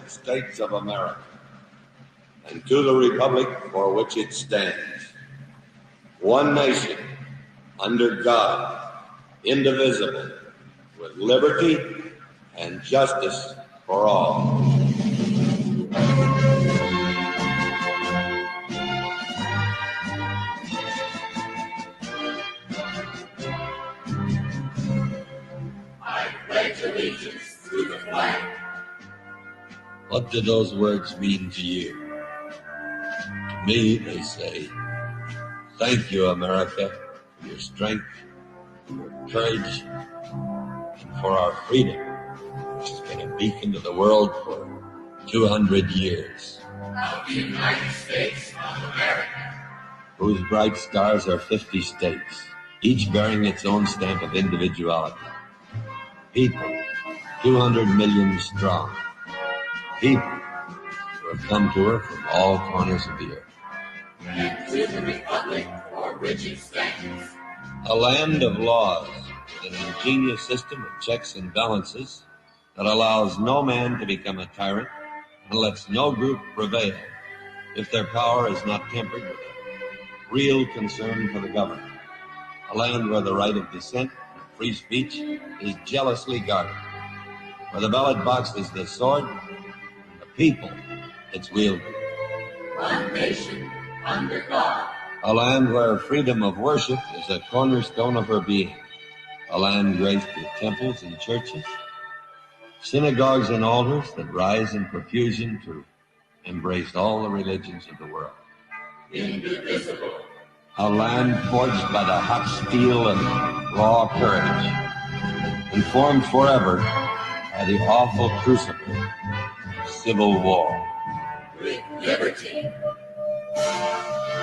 United States of America, and to the republic for which it stands, one nation, under God, indivisible, with liberty and justice for all. I pledge allegiance to the flag. What do those words mean to you? To me, they say, thank you, America, for your strength, your courage, and for our freedom, which has been a beacon to the world for 200 years. Of the United States of America, whose bright stars are 50 states, each bearing its own stamp of individuality. People, 200 million strong. People who have come to her from all corners of the earth. And to the republic for which it stands. A land of laws with an ingenious system of checks and balances that allows no man to become a tyrant and lets no group prevail if their power is not tempered with a real concern for the government. A land where the right of dissent and free speech is jealously guarded, where the ballot box is the sword and the people its wielder. One nation under God. A land where freedom of worship is a cornerstone of her being. A land graced with temples and churches, synagogues and altars that rise in profusion to embrace all the religions of the world. Indivisible. A land forged by the hot steel of raw courage, and formed forever by the awful crucible of civil war. With liberty.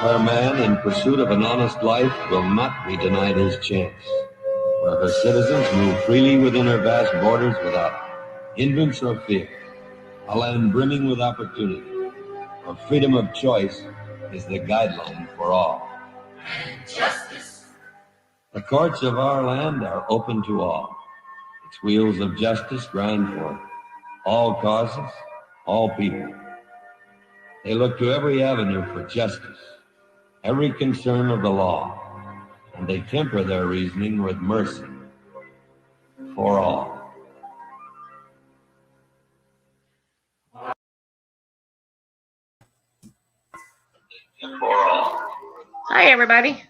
Where man, in pursuit of an honest life, will not be denied his chance. Where her citizens move freely within her vast borders without hindrance or fear. A land brimming with opportunity, where freedom of choice is the guideline for all. And justice. The courts of our land are open to all. Its wheels of justice grind for all causes, all people. They look to every avenue for justice, every concern of the law, and they temper their reasoning with mercy for all. For all. Hi, everybody.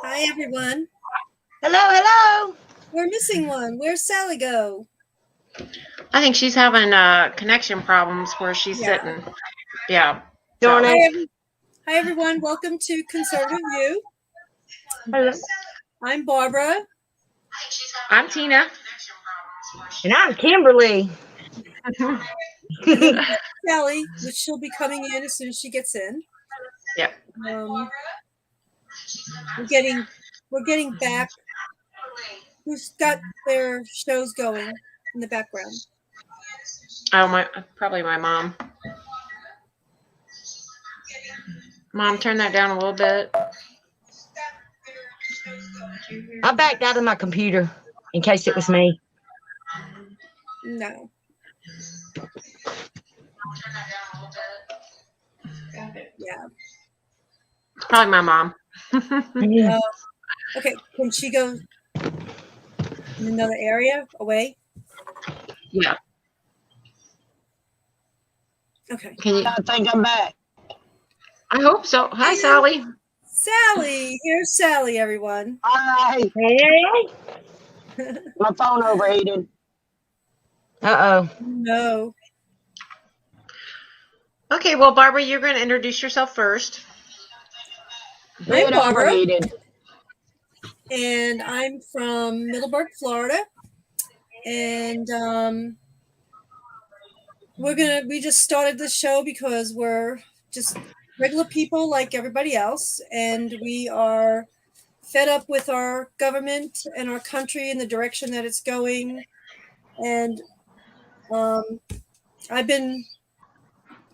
Hi, everyone. Hello, hello. We're missing one. Where's Sally go? I think she's having connection problems where she's sitting. Yeah. Darn So. it. Hi, everyone. Welcome to Conservative View. Hello. I'm Barbara. I'm Tina. And I'm Kimberly. Sally, which she'll be coming in as soon as she gets in. Yep. We're getting back. Who's got their shows going in the background? Oh, probably my mom. Mom, turn that down a little bit. I backed out of my computer in case it was me. No. Yeah. Probably my mom. Okay. Can she go in another area away? Yeah. Okay. I think I'm back. I hope so. Hi, Sally. Sally. Here's Sally, everyone. Hi. Hey. My phone overheated. Uh-oh. No. Okay, well, Barbara, you're going to introduce yourself first. I'm Barbara. Overheated. And I'm from Middleburg, Florida. And we just started this show because we're just regular people like everybody else, and we are fed up with our government and our country and the direction that it's going. And I've been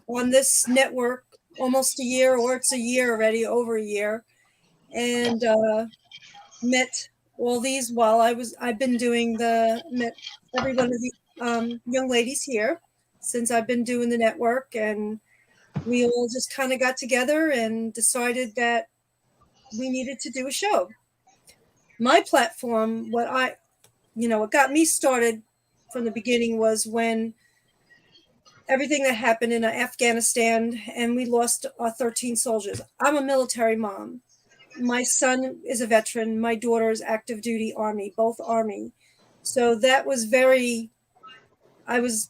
on this network almost a year, or it's a year already, over a year, and met all these while I've been doing met every one of the young ladies here, since I've been doing the network, and we all just kind of got together and decided that we needed to do a show. My platform, what got me started from the beginning was when everything that happened in Afghanistan and we lost our 13 soldiers. I'm a military mom. My son is a veteran. My daughter is active duty Army, both Army. So that was I was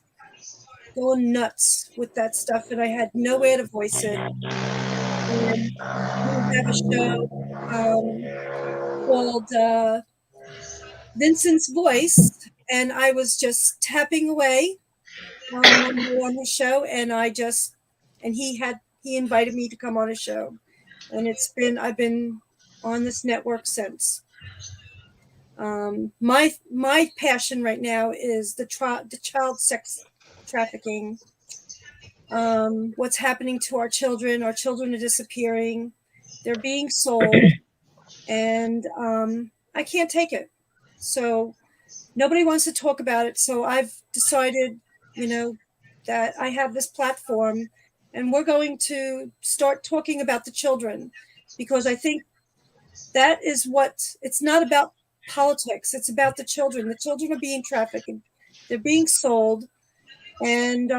going nuts with that stuff, and I had nowhere to voice it. And we have a show called Vincent's Voice, and I was just tapping away on his show, and he invited me to come on his show, and I've been on this network since. My passion right now is the child sex trafficking. What's happening to our children? Our children are disappearing. They're being sold, and I can't take it. So nobody wants to talk about it. So I've decided, that I have this platform, and we're going to start talking about the children, because I think that is it's not about politics. It's about the children. The children are being trafficked. They're being sold. And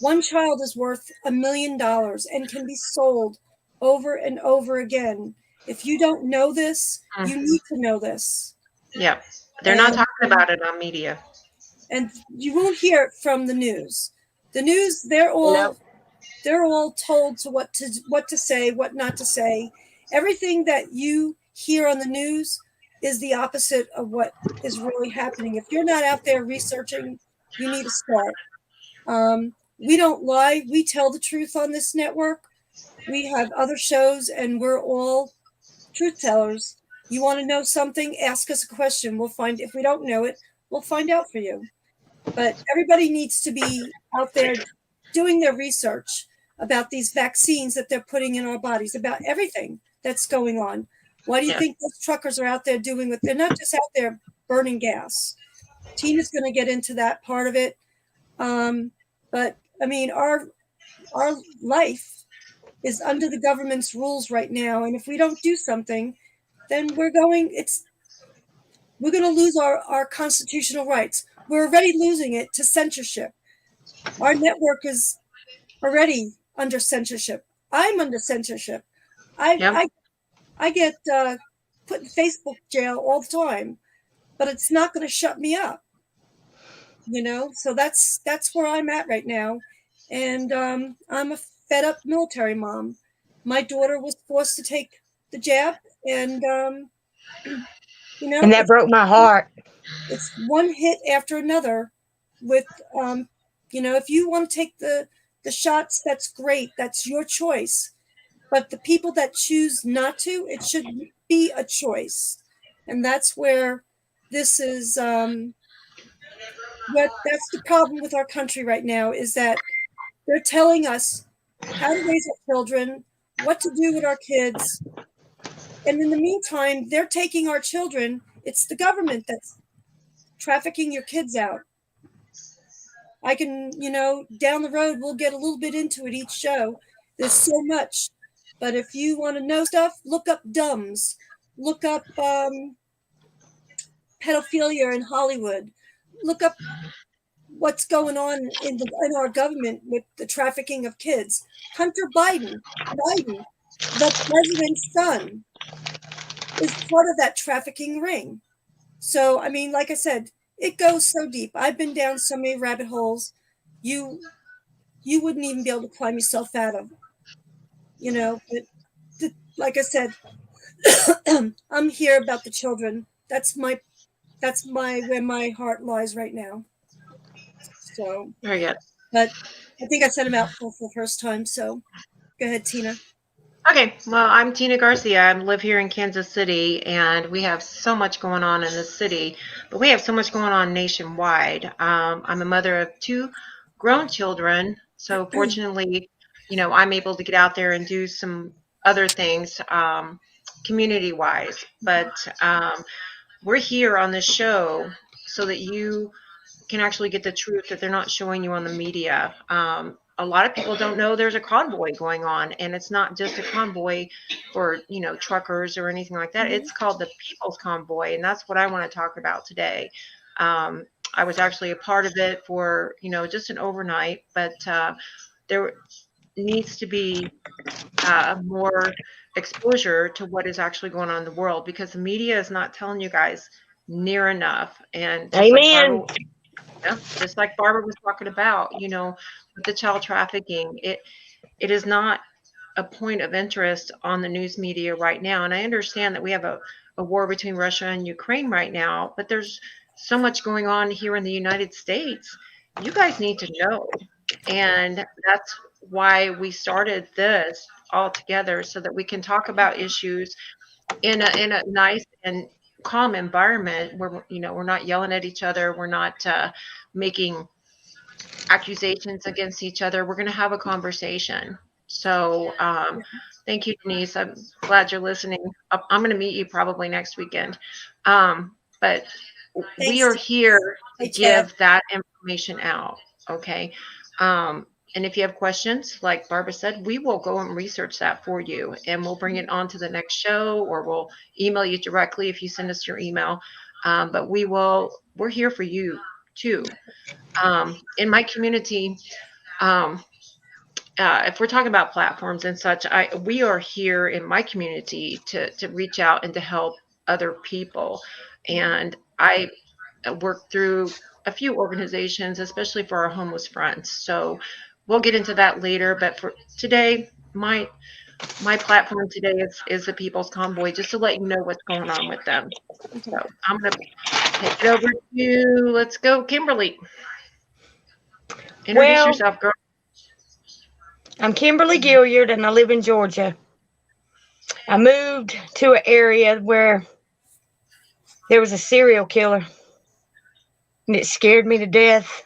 one child is worth $1 million and can be sold over and over again. If you don't know this, you need to know this. Yeah. They're not talking about it on media. And you won't hear it from the news. The news, they're all told to what to say, what not to say. Everything that you hear on the news is the opposite of what is really happening. If you're not out there researching, you need to start. We don't lie. We tell the truth on this network. We have other shows, and we're all truth tellers. You want to know something? Ask us a question. If we don't know it, we'll find out for you. But everybody needs to be out there doing their research about these vaccines that they're putting in our bodies, about everything that's going on. Why do you think those truckers are out there doing what they're not just out there burning gas? Tina's going to get into that part of it. But I mean, our life is under the government's rules right now. And if we don't do something, then we're going to lose our constitutional rights. We're already losing it to censorship. Our network is already under censorship. I'm under censorship. I get put in Facebook jail all the time, but it's not going to shut me up. So that's where I'm at right now. And I'm a fed up military mom. My daughter was forced to take the jab, and and that broke my heart. It's one hit after another with, if you want to take the shots, that's great. That's your choice. But the people that choose not to, it should be a choice. And that's where this is, that's the problem with our country right now, is that they're telling us how to raise our children, what to do with our kids. And in the meantime, they're taking our children. It's the government that's trafficking your kids out. I can, down the road, we'll get a little bit into it each show. There's so much. But if you want to know stuff, look up DUMBs. Look up pedophilia in Hollywood. Look up what's going on in our government with the trafficking of kids. Hunter Biden, the president's son, is part of that trafficking ring. So, I mean, like I said, it goes so deep. I've been down so many rabbit holes you wouldn't even be able to climb yourself out of. But like I said, I'm here about the children. That's where my heart lies right now. So Very good. But I think I said a mouthful for the first time. So go ahead, Tina. Okay, well, I'm Tina Garcia. I live here in Kansas City, and we have so much going on in the city, but we have so much going on nationwide. I'm a mother of 2 grown children, so fortunately, I'm able to get out there and do some other things community-wise. But we're here on this show so that you can actually get the truth that they're not showing you on the media. A lot of people don't know there's a convoy going on, and it's not just a convoy for, truckers or anything like that. It's called the People's Convoy, and that's what I want to talk about today. I was actually a part of it for, just an overnight, but there needs to be more exposure to what is actually going on in the world, because the media is not telling you guys near enough. And just Amen. just like Barbara was talking about, with the child trafficking, it is not a point of interest on the news media right now. And I understand that we have a war between Russia and Ukraine right now, but there's so much going on here in the United States. You guys need to know. And that's why we started this all together, so that we can talk about issues in a nice and calm environment where, we're not yelling at each other. We're not making accusations against each other. We're going to have a conversation. So thank you, Denise. I'm glad you're listening. I'm going to meet you probably next weekend. But we are here to give that information out. Okay. And if you have questions, like Barbara said, we will go and research that for you, and we'll bring it on to the next show, or we'll email you directly if you send us your email. But we're here for you too. In my community, if we're talking about platforms and such, we are here in my community to reach out and to help other people. And I work through a few organizations, especially for our homeless friends. So we'll get into that later. But for today, my platform today is the People's Convoy, just to let you know what's going on with them. So I'm going to take it over to, let's go, Kimberly. Introduce yourself, girl. I'm Kimberly Gilliard, and I live in Georgia. I moved to an area where there was a serial killer, and it scared me to death.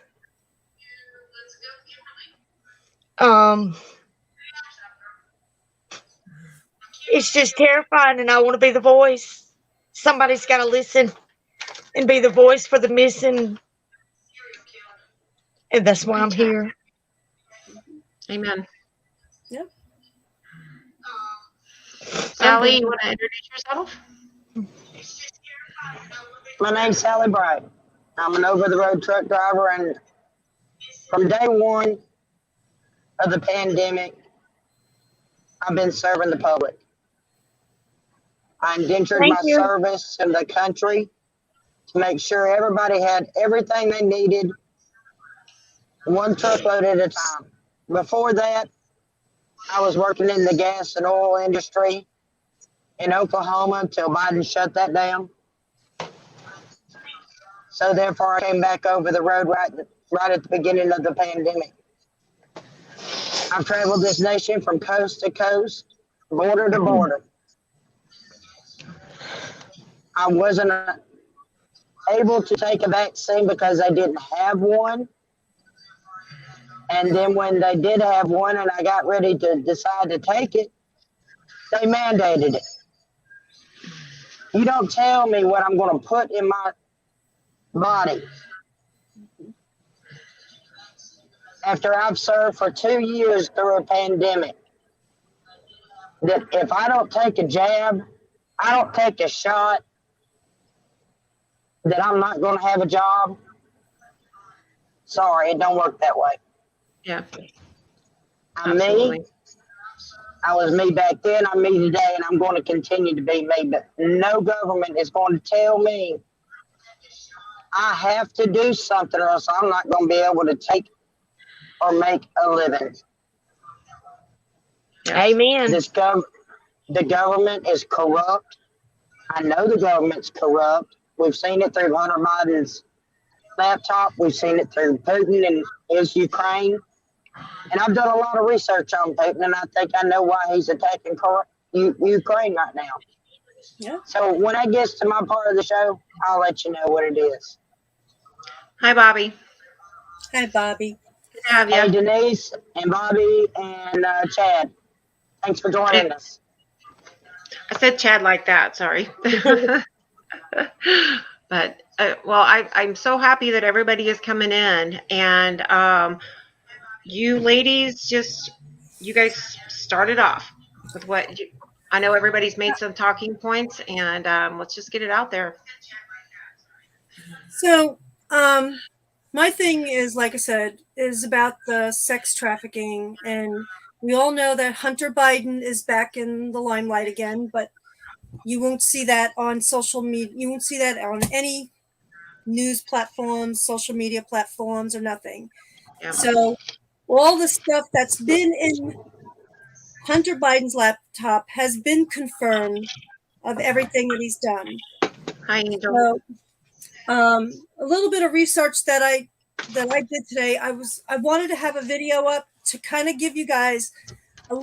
It's just terrifying, and I want to be the voice. Somebody's got to listen and be the voice for the missing, and that's why I'm here. Amen. Yep. Sally, you want to introduce yourself? My name's Sally Bright. I'm an over-the-road truck driver, and from day one of the pandemic, I've been serving the public. I indentured my service in the country to make sure everybody had everything they needed, one truckload at a time. Before that, I was working in the gas and oil industry in Oklahoma until Biden shut that down. So therefore, I came back over the road right at the beginning of the pandemic. I've traveled this nation from coast to coast, border to border. I wasn't able to take a vaccine because I didn't have one. And then when they did have one and I got ready to decide to take it, they mandated it. You don't tell me what I'm going to put in my body. After I've served for 2 years through a pandemic, that if I don't take a jab, I don't take a shot, that I'm not going to have a job. Sorry, it don't work that way. Yeah. I'm me. I was me back then, I'm me today, and I'm going to continue to be me. But no government is going to tell me I have to do something, or else I'm not going to be able to take or make a living. Amen. The government is corrupt. I know the government's corrupt. We've seen it through Hunter Biden's laptop. We've seen it through Putin and his Ukraine. And I've done a lot of research on Putin, and I think I know why he's attacking Ukraine right now. Yeah. So when I get to my part of the show, I'll let you know what it is. Hi, Bobby. Hi, Bobby. Good to have you. Hey, Denise and Bobby and Chad. Thanks for joining us. I said Chad like that, sorry. But well, I'm so happy that everybody is coming in, and you ladies you guys started off with what I know everybody's made some talking points, and let's just get it out there. So, my thing is, like I said, is about the sex trafficking, and we all know that Hunter Biden is back in the limelight again, but you won't see that on social media. You won't see that on any news platforms, social media platforms, or nothing. Yeah. So, all the stuff that's been in Hunter Biden's laptop has been confirmed of everything that he's done. Hi, Angel. So, a little bit of research that I did today. I wanted to have a video up to kind of give you guys a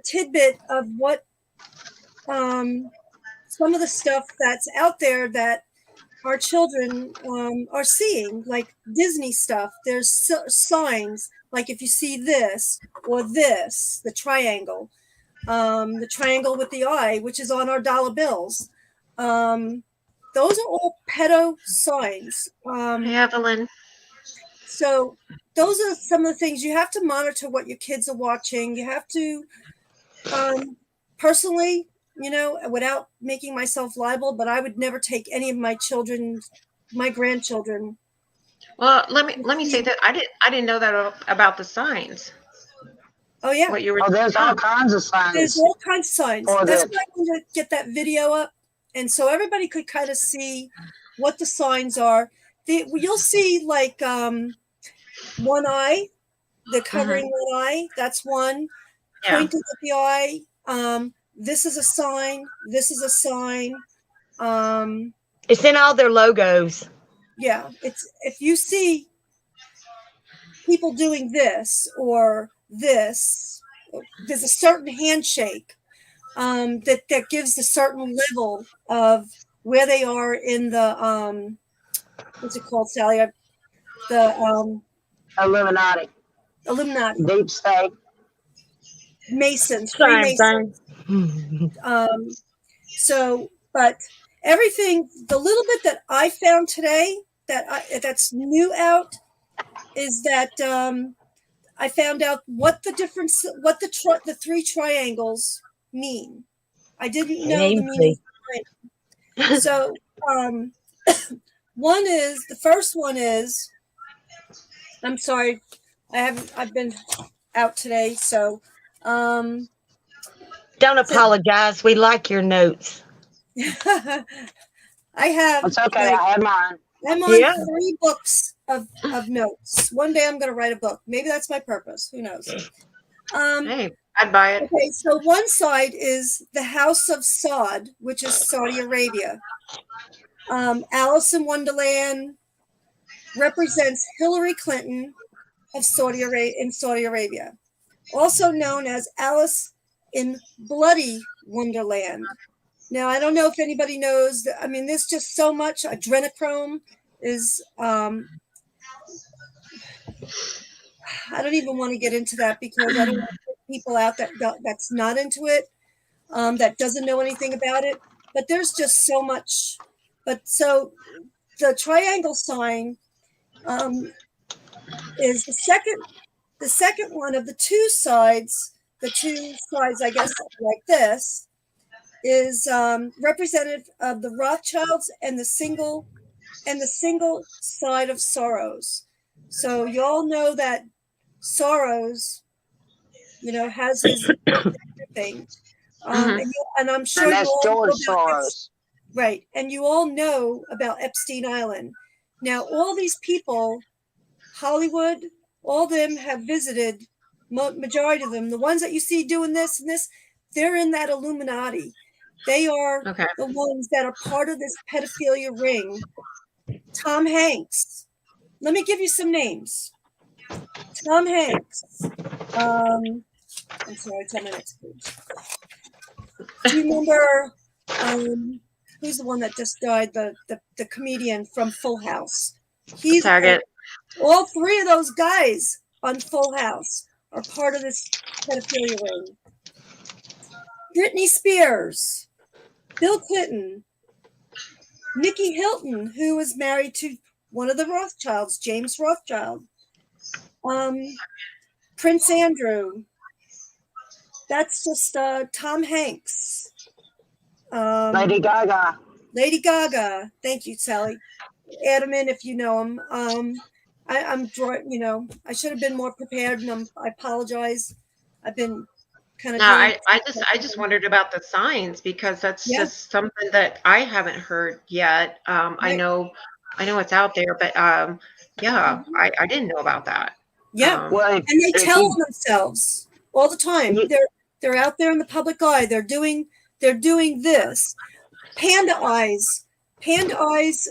tidbit of what some of the stuff that's out there that our children are seeing, like Disney stuff. There's signs like if you see this or this, the triangle with the eye, which is on our dollar bills. Those are all pedo signs. Hey, Evelyn. So those are some of the things you have to monitor what your kids are watching. You have to, personally, without making myself liable, but I would never take any of my grandchildren. Well, let me say that I didn't know that about the signs. Oh yeah. What you were? Oh, there's all kinds of signs. There's all kinds of signs. For That's this. why I wanted to get that video up, and so everybody could kind of see what the signs are. You'll see like one eye, the covering one eye. That's one. Yeah. Pointing at the eye. This is a sign. This is a sign. It's in all their logos. Yeah, it's if you see people doing this or this, there's a certain handshake that gives a certain level of where they are in the what's it called, Sally? The Illuminati, Illuminati, deep state. Masons, Same Freemasons. thing. So, but everything, the little bit that I found today that's new out is that I found out what the difference, what the three triangles mean. I didn't know the meaning. So, the first one is, I'm sorry, I've been out today, so Don't apologize. We like your notes. I have. It's okay. I have mine. I'm on 3 books of notes. One day I'm going to write a book. Maybe that's my purpose. Who knows? Hey, I'd buy it. Okay, so one side is the House of Saud, which is Saudi Arabia. Alice in Wonderland represents Hillary Clinton of Saudi Arabia, also known as Alice in Bloody Wonderland. Now, I don't know if anybody knows. I mean, there's just so much. Adrenochrome is, I don't even want to get into that because I don't want to put people out that's not into it, that doesn't know anything about it. But there's just so much. But so the triangle sign is the second one of the two sides. The two sides, I guess, like this, is representative of the Rothschilds and the single side of Soros. So you all know that Soros, has his thing, and I'm sure And that's you all George know about Soros. right, and you all know about Epstein Island. Now, all these people, Hollywood, all of them have visited. Majority of them, the ones that you see doing this and this, they're in that Illuminati. They are the ones that are part of this pedophilia ring. Tom Hanks. Let me give you some names. Tom Hanks. I'm sorry, tell my next page. Do you remember who's the one that just died? The comedian from Full House. He's Target. All 3 of those guys on Full House are part of this pedophilia ring. Britney Spears, Bill Clinton, Nikki Hilton, who was married to one of the Rothschilds, James Rothschild. Prince Andrew. That's just Tom Hanks. Lady Gaga. Lady Gaga. Thank you, Sally. Add him in if you know him. I'm drawing. I should have been more prepared, and I apologize. I've been kind of. No, I just wondered about the signs because that's just something that I haven't heard yet. I know it's out there, but yeah, I didn't know about that. Yeah, Well, and they tell themselves all the time. They're out there in the public eye. They're doing this. Panda eyes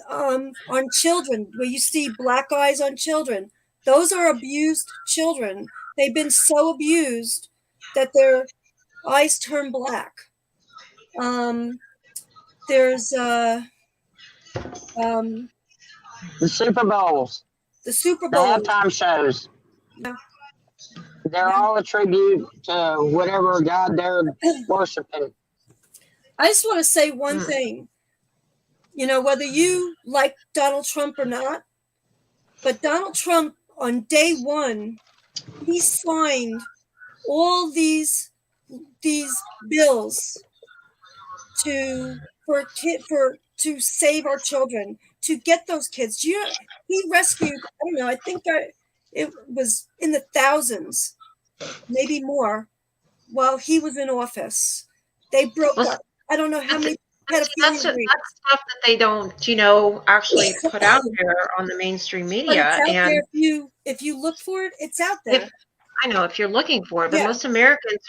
on children, where you see black eyes on children. Those are abused children. They've been so abused that their eyes turn black. There's the Super Bowls. The Super Bowl. The halftime shows. Yeah. They're all a tribute to whatever God they're worshiping. I just want to say one thing. Whether you like Donald Trump or not, but Donald Trump on day one, he signed all these bills to save our children, to get those kids. He rescued, I don't know, I think it was in the thousands, maybe more, while he was in office. They broke up. I don't know how many. That's stuff that they don't, actually put out there on the mainstream media. And if you look for it, it's out there. I know if you're looking for it, but most Americans,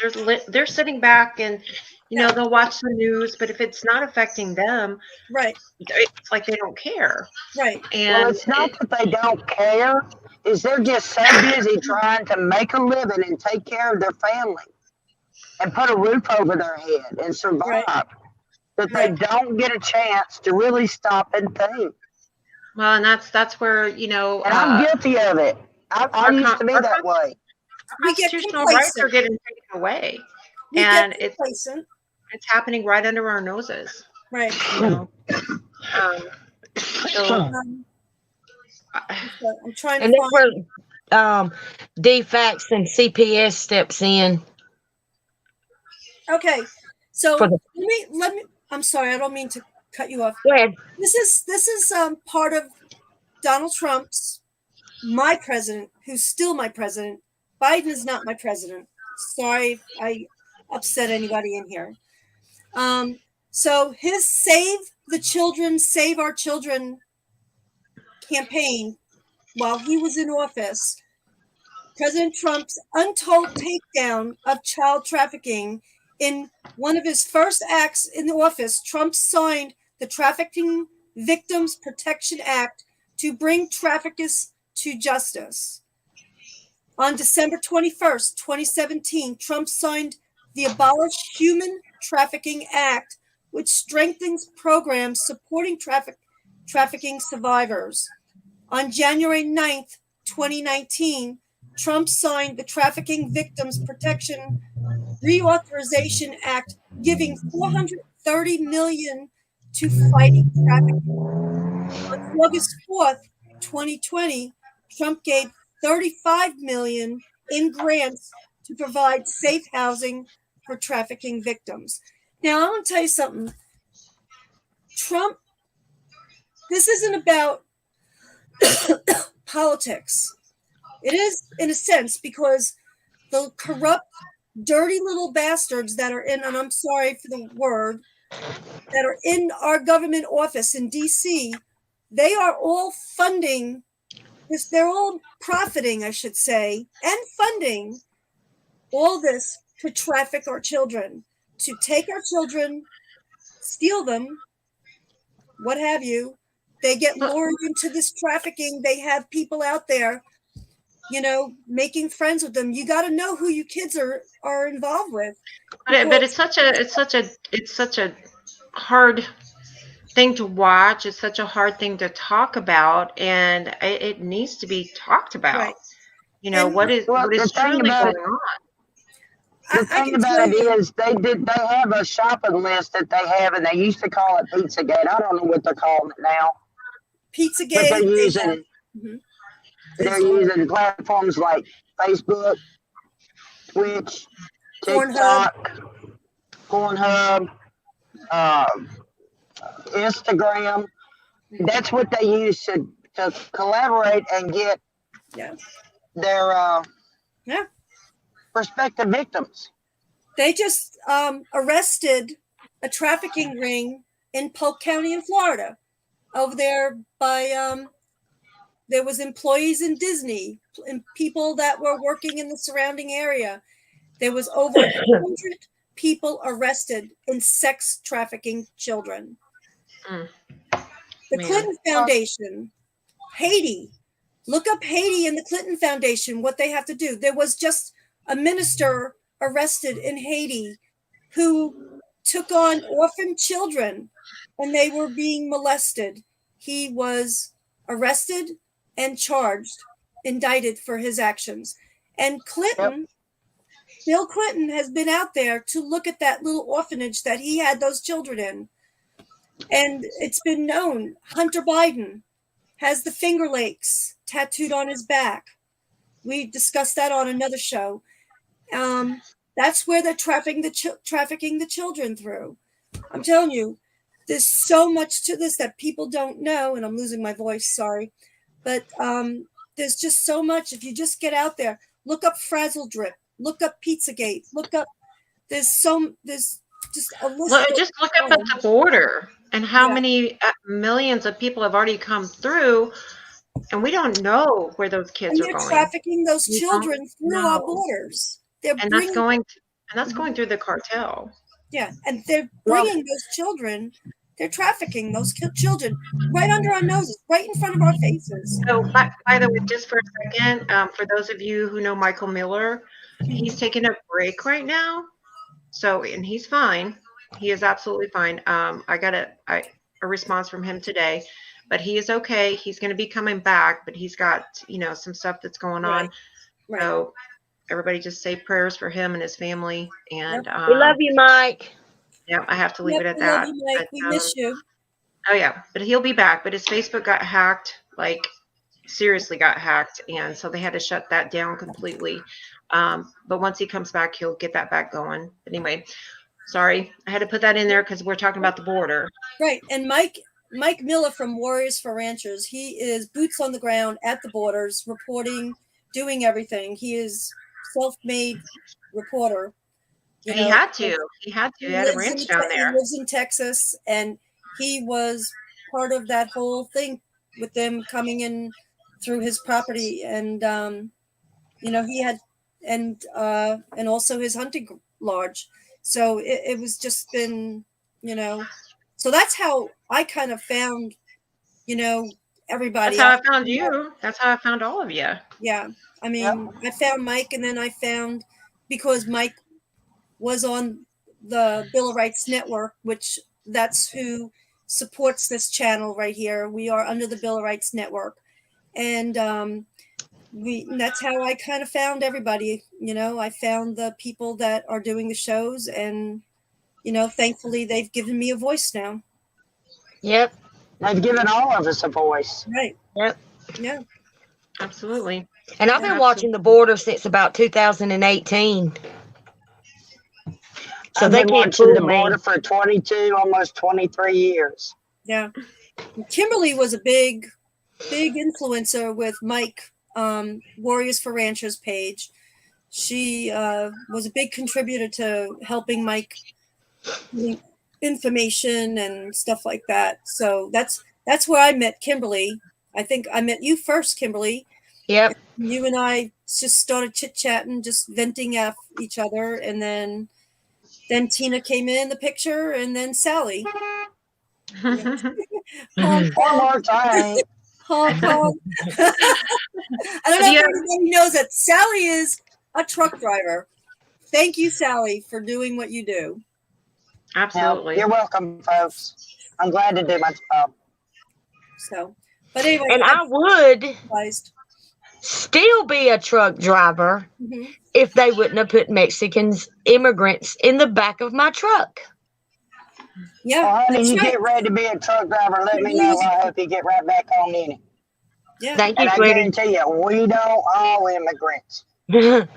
they're sitting back and they'll watch the news, but if it's not affecting them, right, it's like they don't care. Right. And it's not that they don't care, is they're just so busy trying to make a living and take care of their family and put a roof over their head and survive. Right. That they don't get a chance to really stop and think. Well, and that's where, and I'm guilty of it. I used to be that way. Constitutional rights are getting taken away. And it's happening right under our noses. Right. So, I'm trying to and that's where DFACS and CPS steps in. Okay. So let me I'm sorry, I don't mean to cut you off. Go ahead. This is part of Donald Trump's, my president, who's still my president. Biden is not my president. Sorry if I upset anybody in here. So his Save the Children, Save Our Children campaign while he was in office, President Trump's untold takedown of child trafficking. In one of his first acts in the office, Trump signed the Trafficking Victims Protection Act to bring traffickers to justice. On December 21st, 2017, Trump signed the Abolish Human Trafficking Act, which strengthens programs supporting trafficking survivors. On January 9th, 2019, Trump signed the Trafficking Victims Protection Reauthorization Act, giving $430 million to fighting trafficking. On August 4th, 2020, Trump gave $35 million in grants to provide safe housing for trafficking victims. Now, I want to tell you something. Trump, this isn't about politics. It is, in a sense, because the corrupt, dirty little bastards that are in, and I'm sorry for the word, that are in our government office in D.C., they are all funding this, they're all profiting, I should say, and funding all this to traffic our children, to take our children, steal them, what have you. They get lured into this trafficking. They have people out there, making friends with them. You got to know who your kids are involved with. But it's such a hard thing to watch. It's such a hard thing to talk about, and it needs to be talked about. Right. What is truly going on? The thing about it is, they have a shopping list that they have, and they used to call it Pizzagate. I don't know what they're calling it now. Pizzagate. But they're using It's using platforms like Facebook, Twitch, Pornhub. TikTok, Pornhub, Instagram. That's what they use to collaborate and get Yeah. their Yeah. prospective victims. They just arrested a trafficking ring in Polk County in Florida. Over there by there was employees in Disney and people that were working in the surrounding area. There was over 100 people arrested in sex trafficking children. The Clinton Foundation, Haiti. Look up Haiti and the Clinton Foundation, what they have to do. There was just a minister arrested in Haiti who took on orphan children and they were being molested. He was arrested and charged, indicted for his actions. And Clinton, Bill Clinton, has been out there to look at that little orphanage that he had those children in. And it's been known Hunter Biden has the Finger Lakes tattooed on his back. We discussed that on another show. That's where they're trafficking the children through. I'm telling you, there's so much to this that people don't know, and I'm losing my voice, sorry. But there's just so much. If you just get out there, look up Frazzle Drip, look up Pizzagate, look up, there's just a list. Just look up at the border and how many millions of people have already come through, and we don't know where those kids are going. They're trafficking those children through our borders. That's going through the cartel. Yeah, and they're bringing those children. They're trafficking those children right under our noses, right in front of our faces. So, by the way, just for a second, for those of you who know Michael Miller, he's taking a break right now. So, and he's fine. He is absolutely fine. I got a response from him today, but he is okay. He's going to be coming back, but he's got, some stuff that's going on. Right. So everybody just say prayers for him and his family. And we love you, Mike. Yeah, I have to leave it at that. Love you, Mike. We miss you. Oh yeah, but he'll be back. But his Facebook got hacked, like seriously got hacked, and so they had to shut that down completely. But once he comes back, he'll get that back going. But anyway, sorry, I had to put that in there because we're talking about the border. Right, and Mike Miller from Warriors for Ranchers, he is boots on the ground at the borders, reporting, doing everything. He is self-made reporter. He had to. He had a ranch down there. He lives in Texas, and he was part of that whole thing with them coming in through his property, and he had, and also his hunting lodge. So it was just been, so that's how I kind of found, everybody. That's how I found you. That's how I found all of you. Yeah. I mean, I found Mike, and then I found, because Mike was on the Bill of Rights Network, which that's who supports this channel right here. We are under the Bill of Rights Network. And that's how I kind of found everybody. I found the people that are doing the shows, and, thankfully they've given me a voice now. Yep. They've given all of us a voice. Right. Yep. Yeah. Absolutely. And I've been watching the border since about 2018. So I've they been can't watching fool the me. border for 22, almost 23 years. Yeah. Kimberly was a big influencer with Mike, Warriors for Ranchers page. She was a big contributor to helping Mike with information and stuff like that. So that's where I met Kimberly. I think I met you first, Kimberly. Yep. You and I just started chit-chatting, just venting at each other, and then Tina came in the picture, and then Sally. One more time. Hong Kong. I don't know if everybody knows that Sally is a truck driver. Thank you, Sally, for doing what you do. Absolutely. You're welcome, folks. I'm glad to do my job. So, but anyway, And I would still be a truck driver Mhm. if they wouldn't have put Mexicans, immigrants, in the back of my truck. Yeah, Well, honey, that's you right. get ready to be a truck driver. Let me know. I hope you get right back on in it. Yeah. Thank you, And I sweetie. guarantee you, we don't all immigrants. I We didn't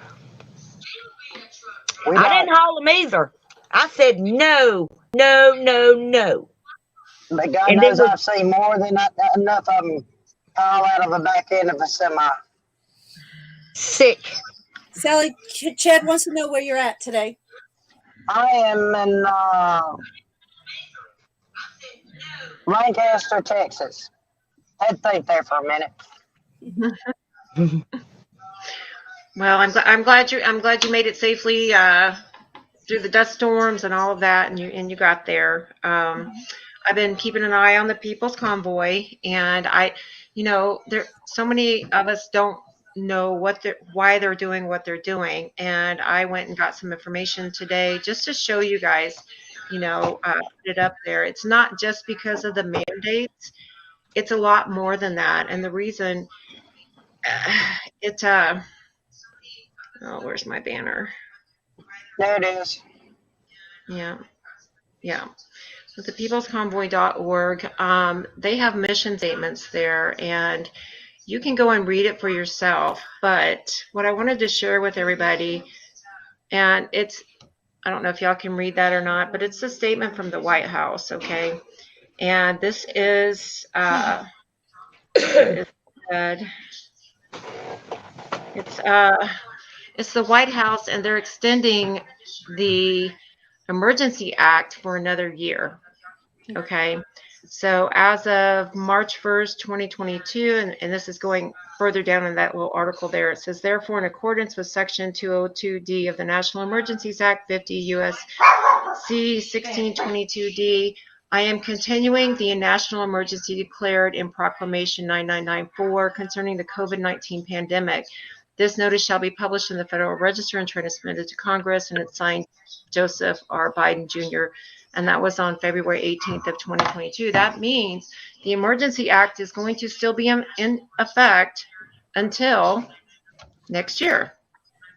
don't. haul them either. I said no, no, no, no. But God And then knows I've seen more than enough of them fall out of the back end of a semi. sick. Sally, Chad wants to know where you're at today. I am in Lancaster, Texas. Had to think there for a minute. Well, I'm glad you made it safely through the dust storms and all of that, and you got there. I've been keeping an eye on the People's Convoy, and there so many of us don't know why they're doing what they're doing, and I went and got some information today just to show you guys. Put it up there. It's not just because of the mandates; it's a lot more than that, and the reason it's oh, where's my banner? There it is. Yeah. Yeah. With the peoplesconvoy.org, they have mission statements there, and you can go and read it for yourself. But what I wanted to share with everybody, and I don't know if y'all can read that or not, but it's a statement from the White House, okay? And this is what is said. It's the White House, and they're extending the Emergency Act for another year. Okay, so as of March 1st, 2022, and this is going further down in that little article there, it says, therefore, in accordance with Section 202D of the National Emergencies Act 50 U.S.C. 1622D, I am continuing the national emergency declared in Proclamation 9994 concerning the COVID-19 pandemic. This notice shall be published in the Federal Register and transmitted to Congress, and it's signed Joseph R. Biden Jr., and that was on February 18th of 2022. That means the Emergency Act is going to still be in effect until next year.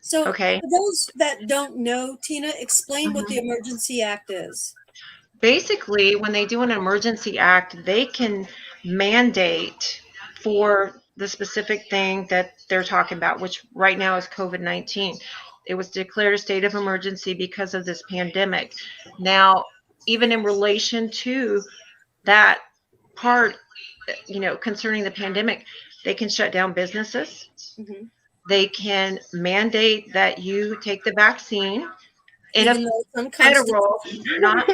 So, okay. For those that don't know, Tina, explain what the Emergency Act is. Basically, when they do an emergency act, they can mandate for the specific thing that they're talking about, which right now is COVID-19. It was declared a state of emergency because of this pandemic. Now, even in relation to that part, concerning the pandemic, they can shut down businesses. Mm-hmm. They can mandate that you take the vaccine. Even though it's federal, not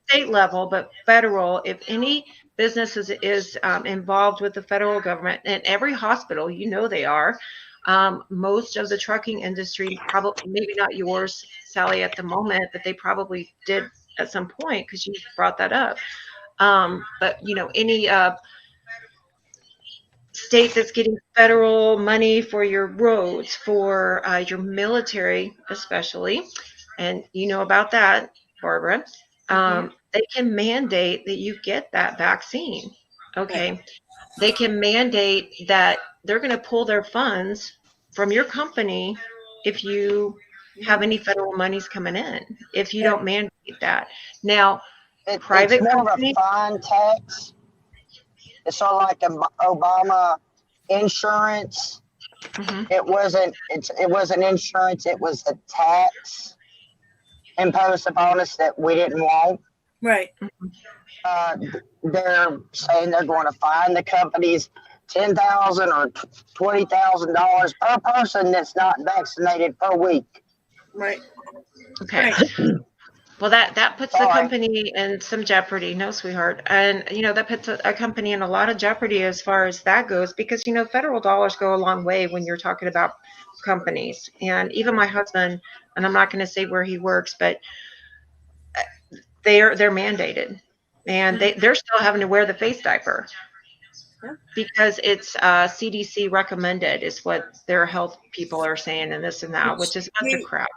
state level, but federal, if any business is involved with the federal government, and every hospital, they are, most of the trucking industry, probably, maybe not yours, Sally, at the moment, but they probably did at some point because you brought that up. But any state that's getting federal money for your roads, for your military especially, and you know about that, Barbara, they can mandate that you get that vaccine. Okay. Right. They can mandate that they're going to pull their funds from your company if you have any federal monies coming in, if you don't mandate that. Now, private it's more companies, of a fine tax. It's sort of like Obama insurance. Mhm. It wasn't insurance. It was a tax imposed upon us that we didn't want. Right. They're saying they're going to fine the companies $10,000 or $20,000 per person that's not vaccinated per week. Right. Okay. Right. Well, that puts the company in some jeopardy. No, sweetheart. And, that puts a company in a lot of jeopardy as far as that goes, because, federal dollars go a long way when you're talking about companies. And even my husband, and I'm not going to say where he works, but they're mandated, and they're still having to wear the face diaper because it's CDC recommended, is what their health people are saying, and this and that, which is a bunch of crap.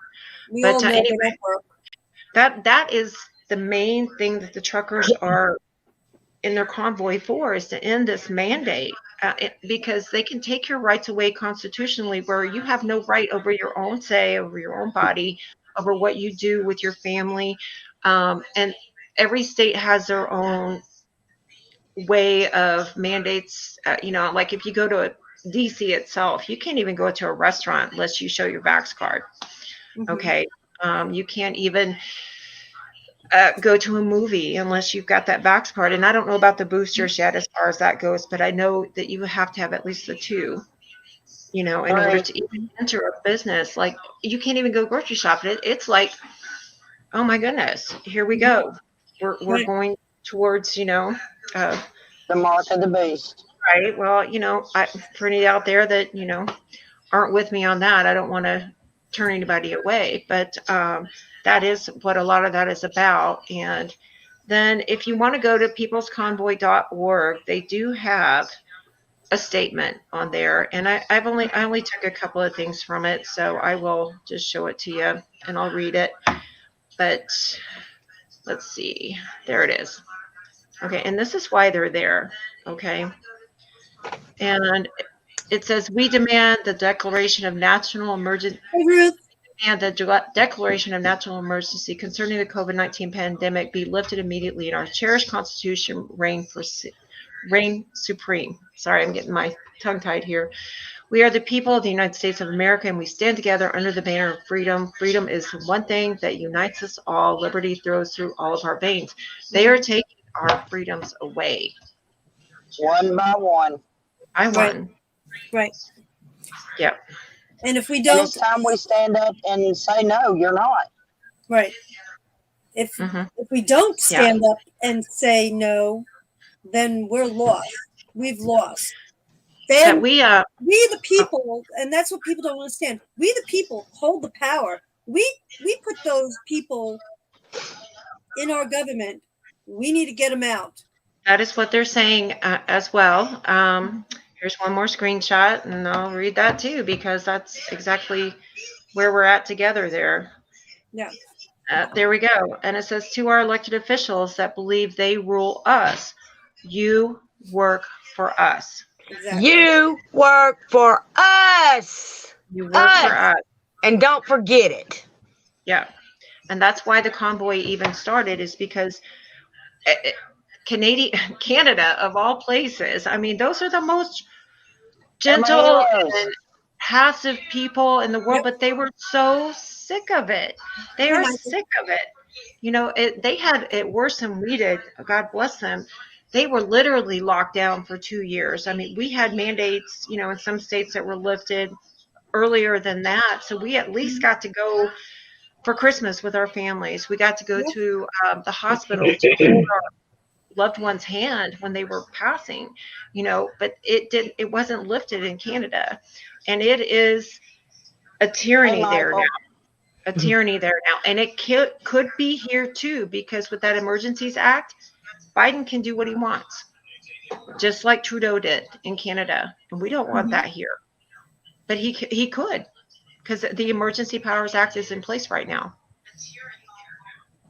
But anyway, that is the main thing that the truckers are in their convoy for is to end this mandate, because they can take your rights away constitutionally, where you have no right over your own say, over your own body, over what you do with your family. And every state has their own way of mandates. Like if you go to DC itself, you can't even go to a restaurant unless you show your Vax card. Mhm. Okay. You can't even go to a movie unless you've got that Vax card. And I don't know about the boosters yet as far as that goes, but I know that you have to have at least the two, in order Right. to even enter a business. Like you can't even go grocery shopping. It's like, oh my goodness, here we go. We're Right. going towards, uh, The mark of the beast. right. Well, for any out there that, aren't with me on that, I don't want to turn anybody away, but that is what a lot of that is about. And then if you want to go to peoplesconvoy.org, they do have a statement on there, and I only took a couple of things from it, so I will just show it to you and I'll read it. But let's see, there it is. Okay, and this is why they're there. Okay, and it says, we demand the declaration of national emergency Hey, Ruth. and the declaration of national emergency concerning the COVID-19 pandemic be lifted immediately, and our cherished Constitution reign supreme. Sorry, I'm getting my tongue tied here. We are the people of the United States of America, and we stand together under the banner of freedom. Freedom is the one thing that unites us all. Liberty throws through all of our veins. They are taking our freedoms away. One by one. I Right. won. Right. Yeah. And if we And don't, it's time we stand up and say, no, you're not. right. If we don't stand up and say no, then we're lost. We've lost. That Then we the people, and that's what people don't understand. We the people hold the power. We put those people in our government. We need to get them out. that is what they're saying as well. Here's one more screenshot, and I'll read that too, because that's exactly where we're at together there. Yeah. There we go. And it says, to our elected officials that believe they rule us, you work for us. Exactly. You work for us. You work for us. And don't forget it. Yeah. And that's why the convoy even started, is because Canada, of all places, I mean, those are the most gentle and passive people in the world, but they were so sick of it. They are sick of it. They had it worse than we did. God bless them. They were literally locked down for 2 years. I mean, we had mandates, in some states that were lifted earlier than that. So we at least got to go for Christmas with our families. We got to go to the hospital to hold our loved one's hand when they were passing, but it wasn't lifted in Canada. And it is a tyranny there now. A tyranny there now. And it could be here too, because with that Emergencies Act, Biden can do what he wants, just like Trudeau did in Canada. And we don't want that here. But he could, because the Emergency Powers Act is in place right now.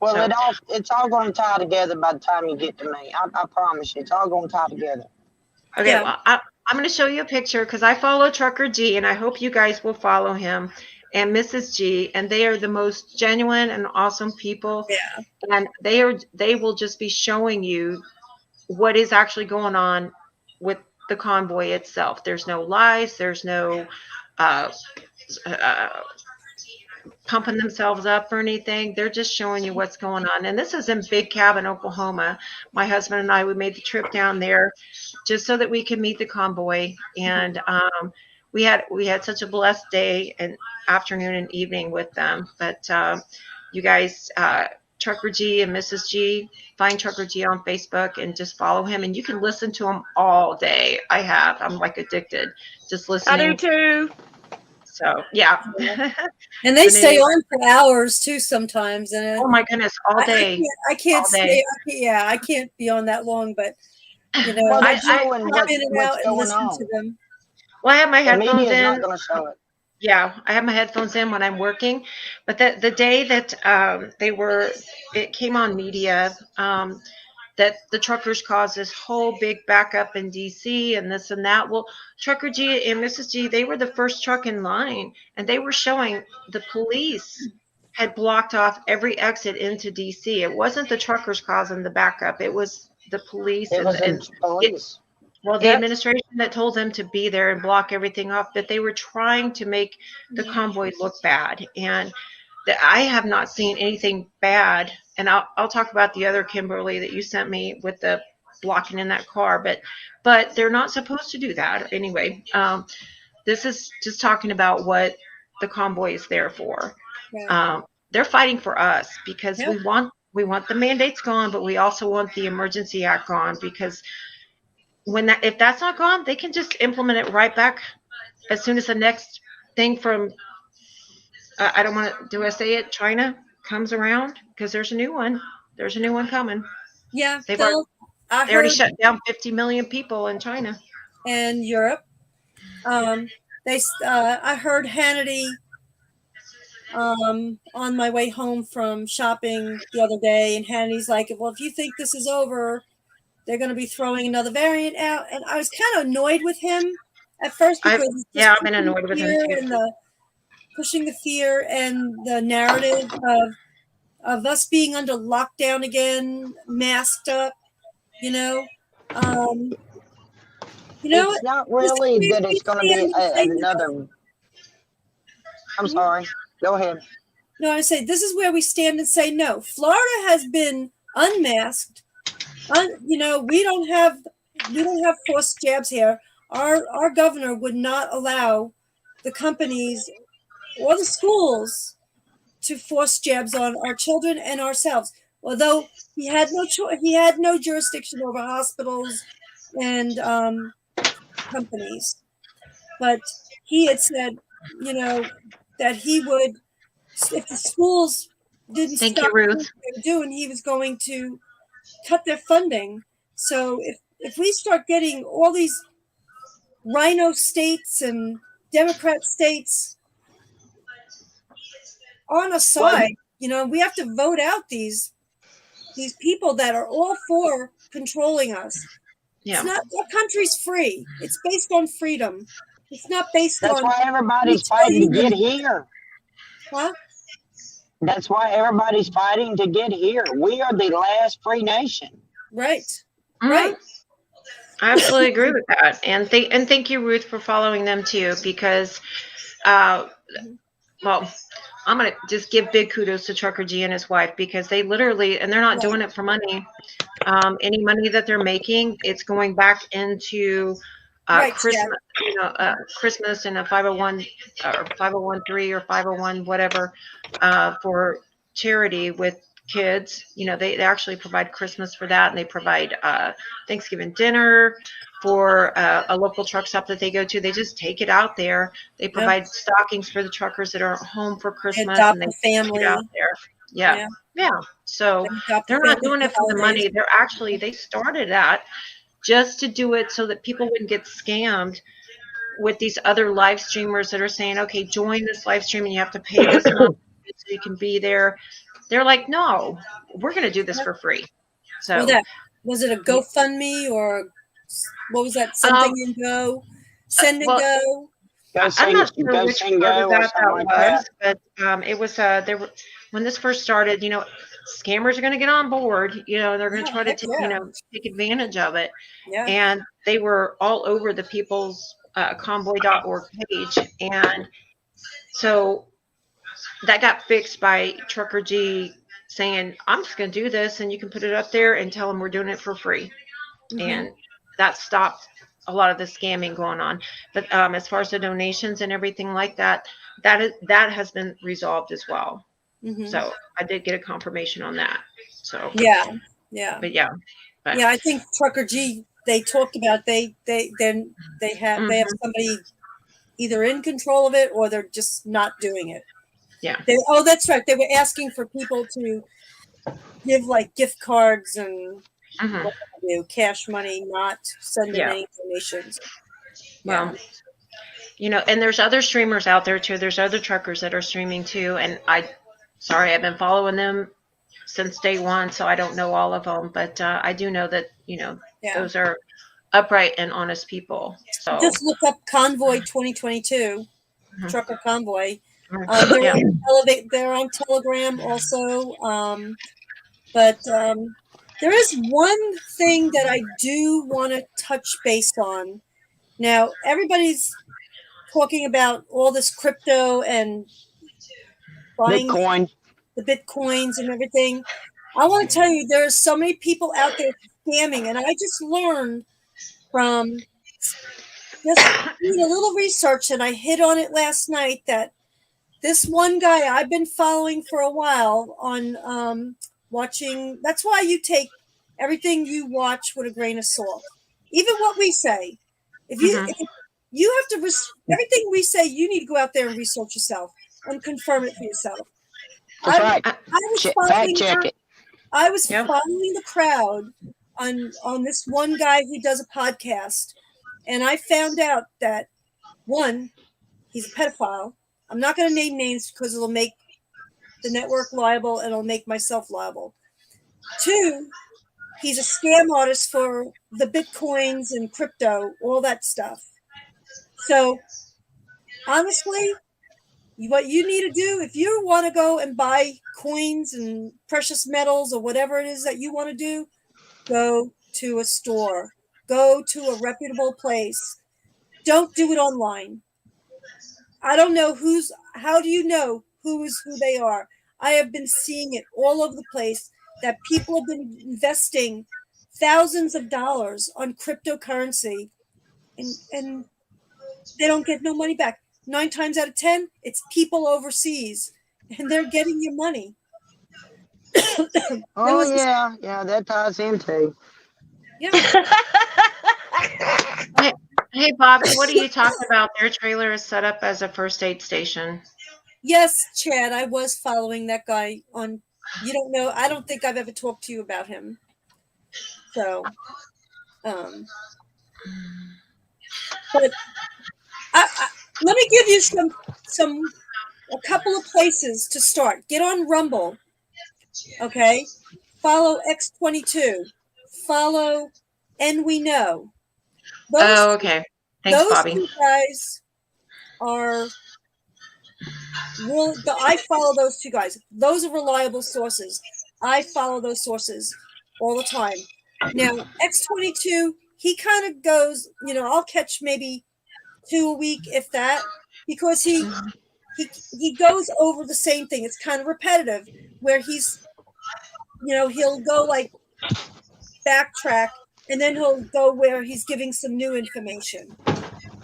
Well, it's all going to tie together by the time you get to me. I promise you, it's all going to tie together. Okay, well, I'm going to show you a picture, because I follow Trucker G, and I hope you guys will follow him and Mrs. G, and they are the most genuine and awesome people. Yeah. And they will just be showing you what is actually going on with the convoy itself. There's no lies. There's no pumping themselves up or anything. They're just showing you what's going on. And this is in Big Cabin, Oklahoma. My husband and I, we made the trip down there just so that we could meet the convoy. And we had such a blessed day and afternoon and evening with them. But you guys, Trucker G and Mrs. G, find Trucker G on Facebook and just follow him. And you can listen to him all day. I'm like addicted, just listening. I do too. So yeah. And they stay on for hours too sometimes. And oh my goodness, all day. I can't all stay. I can't be on that long, but Well, I showing pop in and out what's and going listen on. to them. Well, I have my The headphones media's in. not going to show it. Yeah, I have my headphones in when I'm working. But the day that it came on media, that the truckers caused this whole big backup in DC and this and that. Well, Trucker G and Mrs. G, they were the first truck in line, and they were showing the police had blocked off every exit into DC. It wasn't the truckers causing the backup. It was the police It was the police. well, the Yep. administration that told them to be there and block everything off, but they were trying to make the convoy look bad. And I have not seen anything bad. And I'll talk about the other Kimberly that you sent me with the blocking in that car, but they're not supposed to do that anyway. This is just talking about what the convoy is there for. Right. They're fighting for us because Yep. we want the mandates gone, but we also want the Emergency Act gone, because if that's not gone, they can just implement it right back as soon as the next thing from I don't want to, do I say it, China comes around, because there's a new one. There's a new one coming. Yeah, They've Phil, I They already heard, shut down 50 million people in China. and Europe. I heard Hannity on my way home from shopping the other day, and Hannity's like, well, if you think this is over, they're going to be throwing another variant out. And I was kind of annoyed with him at first, because he's just I've been annoyed with him too. and pushing the fear and the narrative of us being under lockdown again, masked up, you know. It's not really that it's going to be another. I'm sorry. Go ahead. No, I say this is where we stand and say no. Florida has been unmasked. We don't have forced jabs here. Our governor would not allow the companies or the schools to force jabs on our children and ourselves. Although he had no choice, he had no jurisdiction over hospitals and companies. But he had said, that he would, if the schools didn't Thank stop you, Ruth. what they were doing, he was going to cut their funding. So if we start getting all these rhino states and Democrat states on a side, we have to vote out these people that are all for controlling us. Yeah. It's not, our country's free. It's based on freedom. It's not based That's on. why everybody's fighting to get here. Huh? That's why everybody's fighting to get here. We are the last free nation. Right. Mhm. Right. I absolutely agree with that. And thank you, Ruth, for following them too, because, I'm going to just give big kudos to Trucker G and his wife, because they literally, and they're not doing it for money. Any money that they're making, it's going back into Christmas, Christmas and a 501 or 501(c)(3) or 501 whatever for charity with kids. They actually provide Christmas for that, and they provide Thanksgiving dinner for a local truck stop that they go to. They just take it out there. They provide stockings for the truckers that are home for Christmas, and they take it out there. Yeah. So they're not doing it for the money. They started that just to do it so that people wouldn't get scammed with these other live streamers that are saying, okay, join this live stream and you have to pay this month so you can be there. They're like, no, we're going to do this for free. So was it a GoFundMe, or what was that? Something and go, send and go. I'm not sure which part of that was, but it was when this first started. Scammers are going to get on board. They're going to try to take advantage of it. Yeah. And they were all over the People's Convoy.org page, and so that got fixed by Trucker G saying, I'm just going to do this, and you can put it up there and tell them we're doing it for free. Mm-hmm. And that stopped a lot of the scamming going on. But as far as the donations and everything like that has been resolved as well. Mm-hmm. So I did get a confirmation on that. So yeah. I think Trucker G, they talked about they have somebody either in control of it, or they're just not doing it. Yeah. That's right. They were asking for people to give like gift cards and cash money, not sending any donations. Well, and there's other streamers out there too. There's other truckers that are streaming too. And I've been following them since day one, so I don't know all of them, but I do know that, Yeah. those are upright and honest people. So Just look up Convoy 2022, Mhm. Trucker Convoy. Yeah. They're on Telegram also. But there is one thing that I do want to touch base on. Now, everybody's talking about all this crypto and buying Bitcoin. the Bitcoins and everything. I want to tell you, there are so many people out there scamming, and I just learned from just doing a little research, and I hit on it last night, that this one guy I've been following for a while on watching. That's why you take everything you watch with a grain of salt, even what we say. Mhm. If you have to everything we say, you need to go out there and research yourself and confirm it for yourself. That's I right. I was Fact check it. I was Yep. following the crowd on this one guy who does a podcast, and I found out that one, he's a pedophile. I'm not going to name names because it'll make the network liable and it'll make myself liable. Two, he's a scam artist for the Bitcoins and crypto, all that stuff. So honestly, what you need to do, if you want to go and buy coins and precious metals or whatever it is that you want to do, go to a store, go to a reputable place. Don't do it online. I don't know how do you know who is who they are? I have been seeing it all over the place that people have been investing thousands of dollars on cryptocurrency, and they don't get no money back. 9 times out of 10, it's people overseas and they're getting your money. Oh yeah, that ties in too. Yeah. Hey, Bobby, what are you talking about? Their trailer is set up as a first aid station. Yes, Chad, I was following that guy on. You don't know. I don't think I've ever talked to you about him. So, but let me give you a couple of places to start. Get on Rumble. Okay. Follow X22. Follow And We Know. Oh, okay. Thanks, Those Bobby. two guys are really. I follow those two guys. Those are reliable sources. I follow those sources all the time. Now, X22, he kind of goes. I'll catch maybe 2 a week, if that, because he goes over the same thing. It's kind of repetitive, where he'll go like backtrack, and then he'll go where he's giving some new information.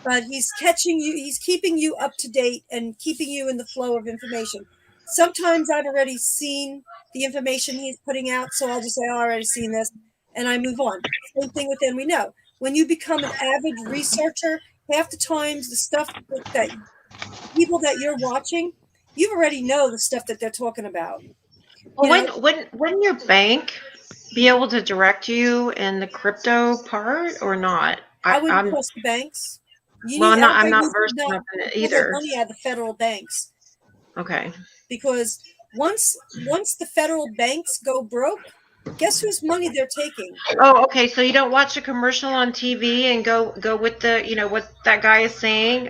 But he's catching you, he's keeping you up to date and keeping you in the flow of information. Sometimes I've already seen the information he's putting out, so I'll just say, I've already seen this, and I move on. Same thing with And We Know. When you become an avid researcher, half the times the stuff that people that you're watching, you already know the stuff that they're talking about. Well, wouldn't your bank be able to direct you in the crypto part or not? I wouldn't trust the banks. I'm not versed enough in it either. Money at the federal banks. Okay. Because once the federal banks go broke, guess whose money they're taking? Oh, okay. So you don't watch a commercial on TV and go with the, what that guy is saying.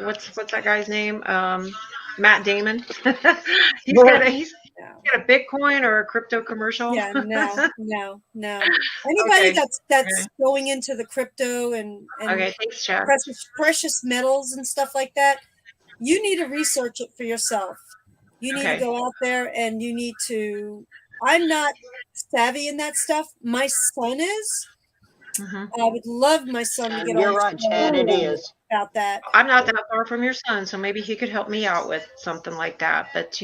What's that guy's name? Matt Damon. He's got a Bitcoin or a crypto commercial. Yeah, no. Anybody that's going into the crypto and okay, thanks, Chad. precious metals and stuff like that, you need to research it for yourself. You need to go out there and you need to. I'm not savvy in that stuff. My son is. I would love my son to get on. You're right, Chad. It is about that. I'm not that far from your son, so maybe he could help me out with something like that. But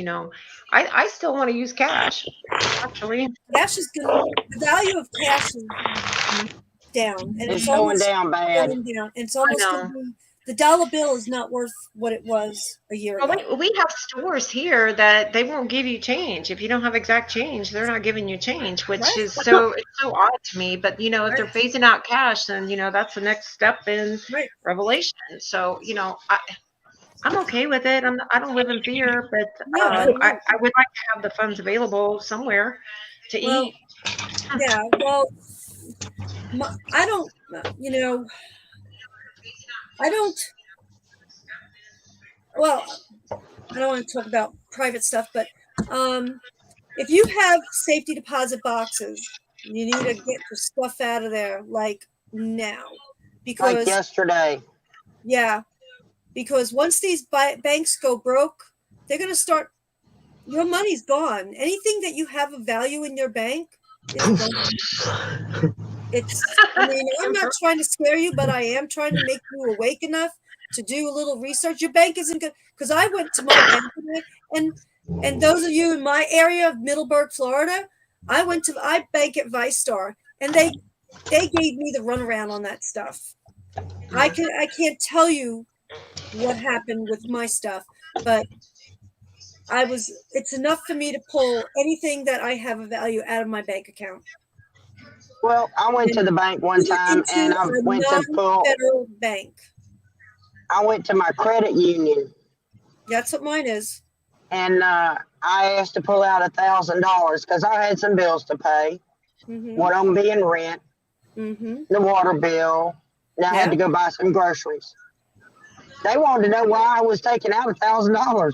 I still want to use cash. Actually, cash is good. The value of cash is down, and it's going down bad. It's almost going to be. The dollar bill is not worth what it was a year ago. We have stores here that they won't give you change. If you don't have exact change, they're not giving you change, which is it's so odd to me. But, if they're phasing out cash, then, that's the next step in Revelation. So, I'm okay with it. I don't live in fear, but No, I don't know. I would like to have the funds available somewhere to Well, eat. yeah. Well, I don't. You know, I don't. Well, I don't want to talk about private stuff, but if you have safety deposit boxes, you need to get your stuff out of there like now, Like because yesterday. yeah, because once these banks go broke, they're going to start. Your money's gone. Anything that you have of value in your bank is gone. I mean, I'm not trying to scare you, but I am trying to make you awake enough to do a little research. Your bank isn't good, because I went to my bank today, and those of you in my area of Middleburg, Florida, I bank at ViStar, and they gave me the runaround on that stuff. I can't tell you what happened with my stuff, but it's enough for me to pull anything that I have of value out of my bank account. Well, I went to the bank one time and I went to pull. Federal bank. I went to my credit union. That's what mine is. And I asked to pull out $1,000 because I had some bills to pay. Mm-hmm. One of them being rent, Mm-hmm. the water bill. And I had to go buy some groceries. They wanted to know why I was taking out $1,000.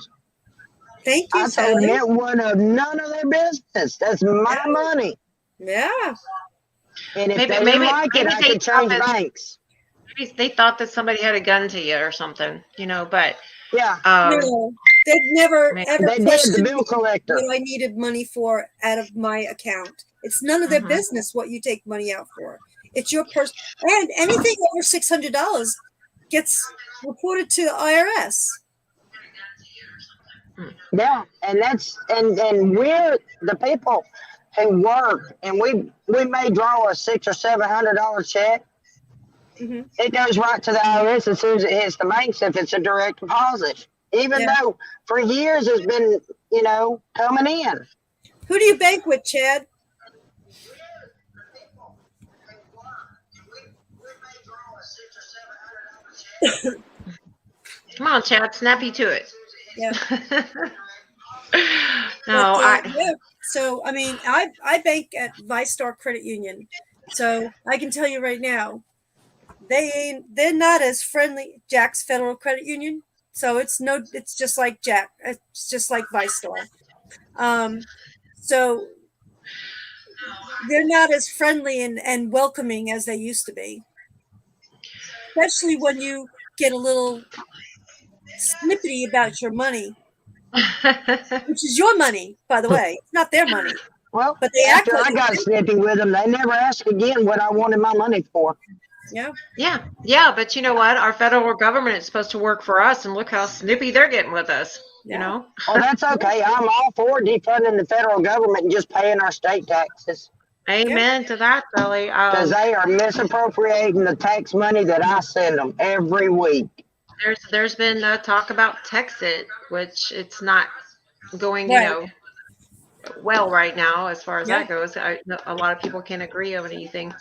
Thank you, I told them it was none of their business. That's my money. Yeah. And if they didn't like it, I could change banks. Maybe they thought that somebody had a gun to you or something, you know, but yeah. No, they've never ever they questioned did, the bill collector. what I needed money for out of my account. It's none of their business what you take money out for. It's your person, and anything over $600 gets reported to the IRS. Yeah, and and we're the people who work, and we may draw a $600 or $700 check. Mm-hmm. It goes right to the IRS as soon as it hits the banks if it's a direct deposit. Even though for years it's been, coming in. Who do you bank with, Chad? Come on, Chad, snappy to it. Yeah. No, So I mean, I bank at ViStar Credit Union, so I can tell you right now, they're not as friendly. Jack's Federal Credit Union, so it's just like Jack. It's just like ViStar. So they're not as friendly and welcoming as they used to be, especially when you get a little snippety about your money, which is your money, by the way. It's not their money. Well, but they after I got snippy with them, they never asked again what I wanted my money for. Yeah. But you know what? Our federal government is supposed to work for us, and look how snippy they're getting with us. You know. Oh, that's okay. I'm all for defunding the federal government and just paying our state taxes. Amen to that, Sally. Because they are misappropriating the tax money that I send them every week. There's been talk about Texit, which it's not going, well right now as far as that goes. A lot of people can't agree on anything.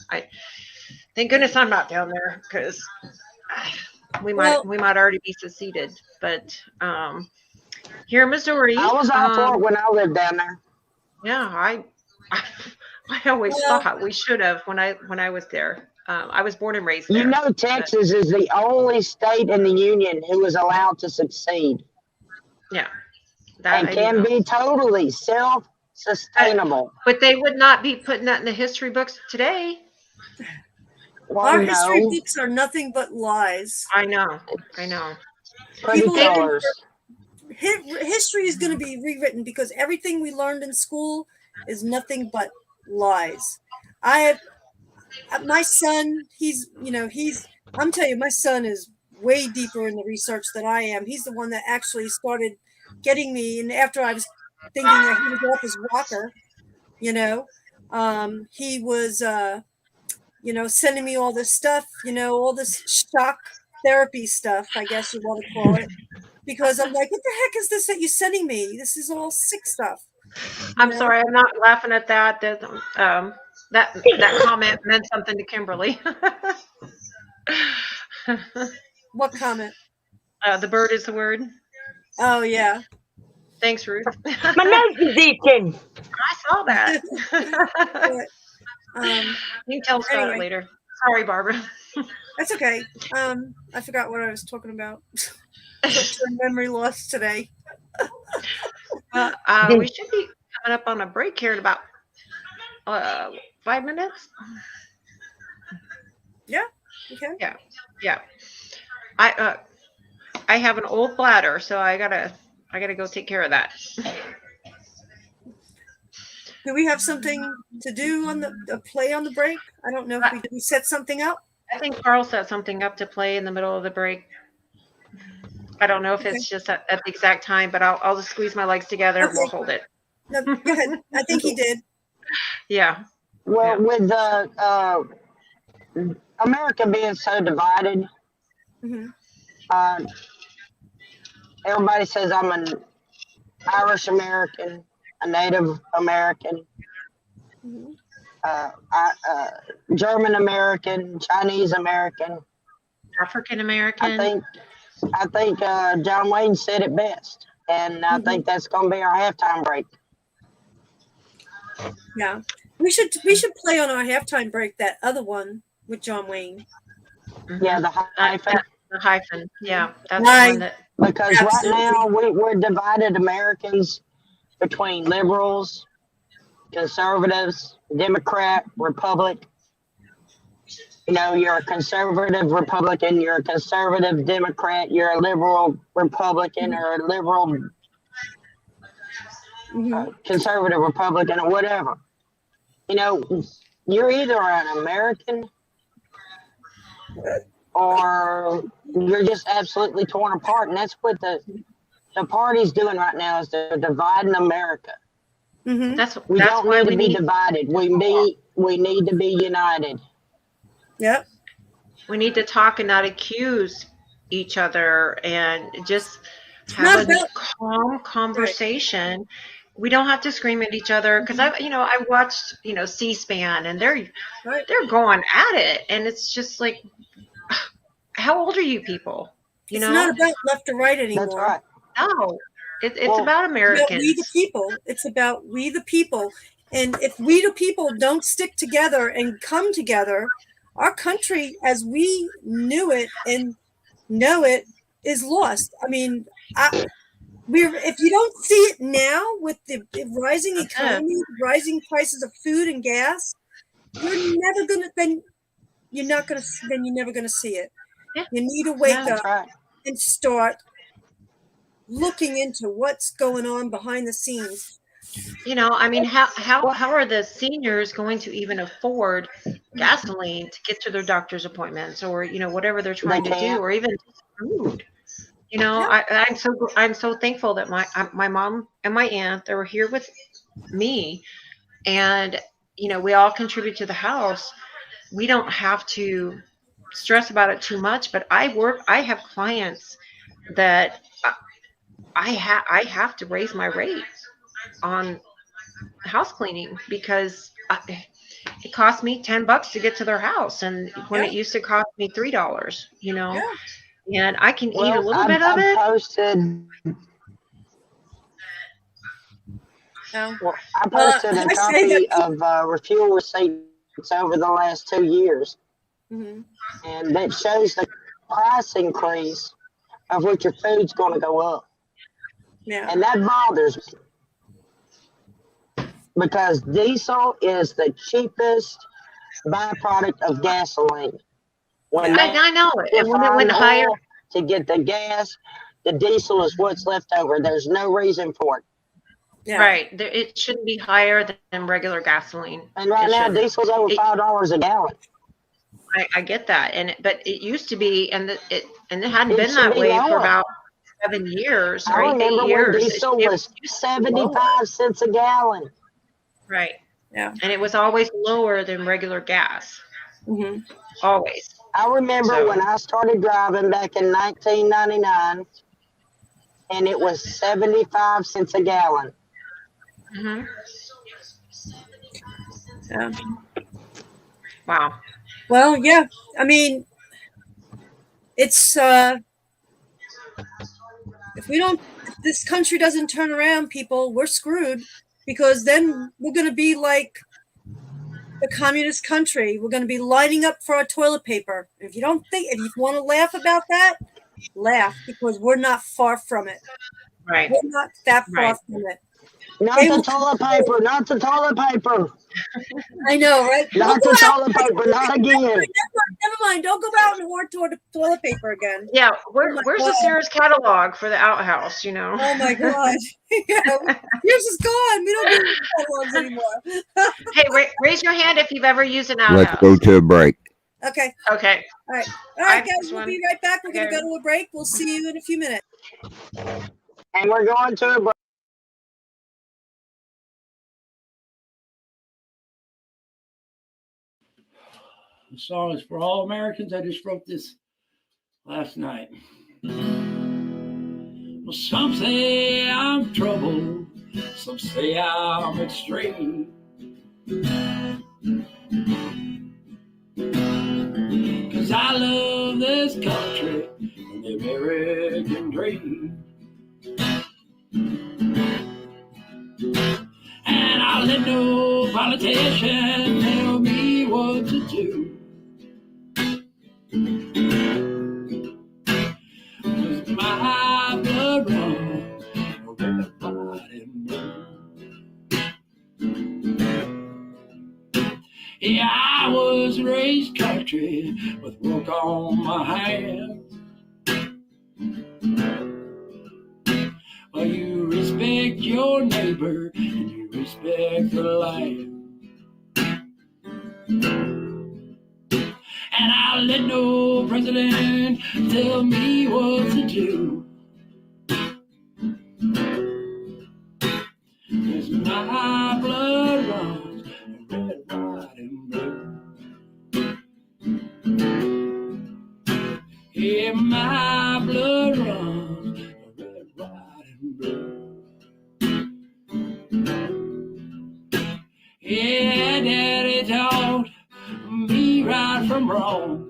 Thank goodness I'm not down there, because we might already be seceded. But here in Missouri, I was all for it when I lived down there. Yeah, I always thought we should have when I was there. I was born and raised there. Texas is the only state in the union who is allowed to succeed. Yeah. And can be totally self-sustainable. But they would not be putting that in the history books today. Well, our history books are nothing but lies. I know. History is going to be rewritten because everything we learned in school is nothing but lies. My son, I'm telling you, my son is way deeper in the research than I am. He's the one that actually started getting me. And after I was thinking that he was off his rocker, he was, sending me all this stuff, all this shock therapy stuff, I guess you want to call it. Because I'm like, what the heck is this that you're sending me? This is all sick stuff. I'm sorry, I'm not laughing at that. That comment meant something to Kimberly. What comment? The bird is the word. Oh yeah. Thanks, Ruth. My nose is itching. I saw that. But, You can tell Scott Anyway. later. Sorry, Barbara. that's okay. I forgot what I was talking about. Short-term memory loss today. We should be coming up on a break here in about 5 minutes. Okay. Yeah. I have an old bladder, so I gotta go take care of that. Do we have something to do on the play on the break? I don't know if we did. We set something up. I think Carl set something up to play in the middle of the break. I don't know if Okay. it's just at the exact time, but I'll just squeeze my legs together and we'll Okay. hold it. No, go ahead. I think he did. Yeah. Well, Yeah. with America being so divided, Hmm. everybody says I'm an Irish American, a Native American, Hmm. German American, Chinese American. African I American. think John Wayne said it best, and I think that's going to be our halftime break. Yeah. We should play on our halftime break that other one with John Wayne. Yeah, the hyphen. The hyphen. Yeah, that's Right. the one that. Because Absolutely. right now we're divided Americans between liberals, conservatives, Democrat, Republic. You know, you're a conservative Republican, you're a conservative Democrat, you're a liberal Republican, or a liberal conservative Republican, or whatever. You know, you're either an American or you're just absolutely torn apart. And that's what the party's doing right now, is they're dividing America. Mm-hmm. We That's don't why need we to be need divided. We need to be united. Yep. we need to talk and not accuse each other and just not have a about- calm conversation. We don't have to scream at each other because I watched C-SPAN and they're going at it and it's just like, how old are you people? It's not about left or right anymore. That's right. No, it's about Americans. It's about we the people. It's about we the people. And if we the people don't stick together and come together, our country as we knew it and know it is lost. I mean, if you don't see it now with the rising economy, rising prices of food and gas, you're never gonna see it. Yeah. You need to wake up Right. and start looking into what's going on behind the scenes. I mean, how are the seniors going to even afford gasoline to get to their doctor's appointments or whatever they're trying to do, or even food? I'm so thankful that my mom and my aunt, they were here with me, and we all contribute to the house. We don't have to stress about it too much. But I have clients that I have to raise my rate on house cleaning because it cost me $10 to get to their house, and when it used to cost me $3, and I can eat a little bit of it. I posted a copy of refuel receipts over the last 2 years, and that shows the price increase of which your food's going to go up. Yeah. And that bothers me because diesel is the cheapest byproduct of gasoline. I know it. And when it went higher to get the gas, the diesel is what's left over. There's no reason for it. Yeah. Right. It shouldn't be higher than regular gasoline. And right now, diesel's over $5 a gallon. I get that, but it used to be, and it hadn't been that way for about 7 years or 8 years. I remember when diesel was 75 cents a gallon. Right. Yeah. And it was always lower than regular gas. Mm-hmm. Always. I remember when I started driving back in 1999, and it was 75 cents a gallon. Mm-hmm. Yeah. Wow. Well, yeah. I mean, it's If this country doesn't turn around, people, we're screwed, because then we're going to be like the communist country. We're going to be lining up for our toilet paper. If you want to laugh about that, laugh, because we're not far from it. Right. We're not that far Right. from it. Not the toilet paper, not the toilet paper. I know, right? Not the toilet paper, not again. Never mind. Don't go out and hoard toilet paper again. Yeah, where's the Sears catalog for the outhouse, you know? Oh my God. Yeah, yours is gone. We don't get catalogs anymore. Hey, raise your hand if you've ever used an Let's outhouse. go to a break. Okay. Okay. All right. All right, guys, this we'll one. be right back. We're going to Okay. go to a break. We'll see you in a few minutes. And we're going to a break. The song is for all Americans. I just wrote this last night. Well, some say I'm trouble, some say I'm extreme. 'Cause I love this country and the American dream. And I'll let no politician tell me what to do. 'Cause my blood runs red, white, and blue. Yeah, I was raised country with work on my hands. Well, you respect your neighbor and you respect the land. And I'll let no president tell me what to do. 'Cause my blood runs red, white, and blue. Yeah, my blood runs red, white, and blue. Yeah, Daddy taught me right from wrong.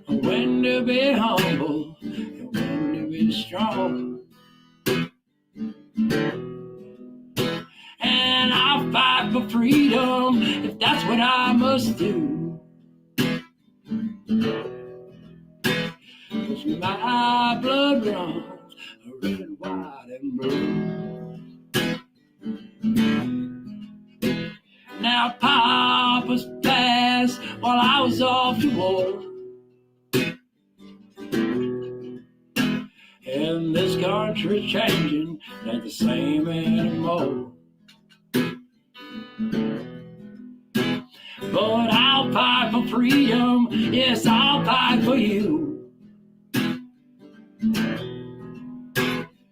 When to be humble and when to be strong. And I'll fight for freedom if that's what I must do. 'Cause my blood runs red, white, and blue. Now Papa's passed while I was off to war. And this country's changing, ain't the same anymore. But I'll fight for freedom, yes, I'll fight for you.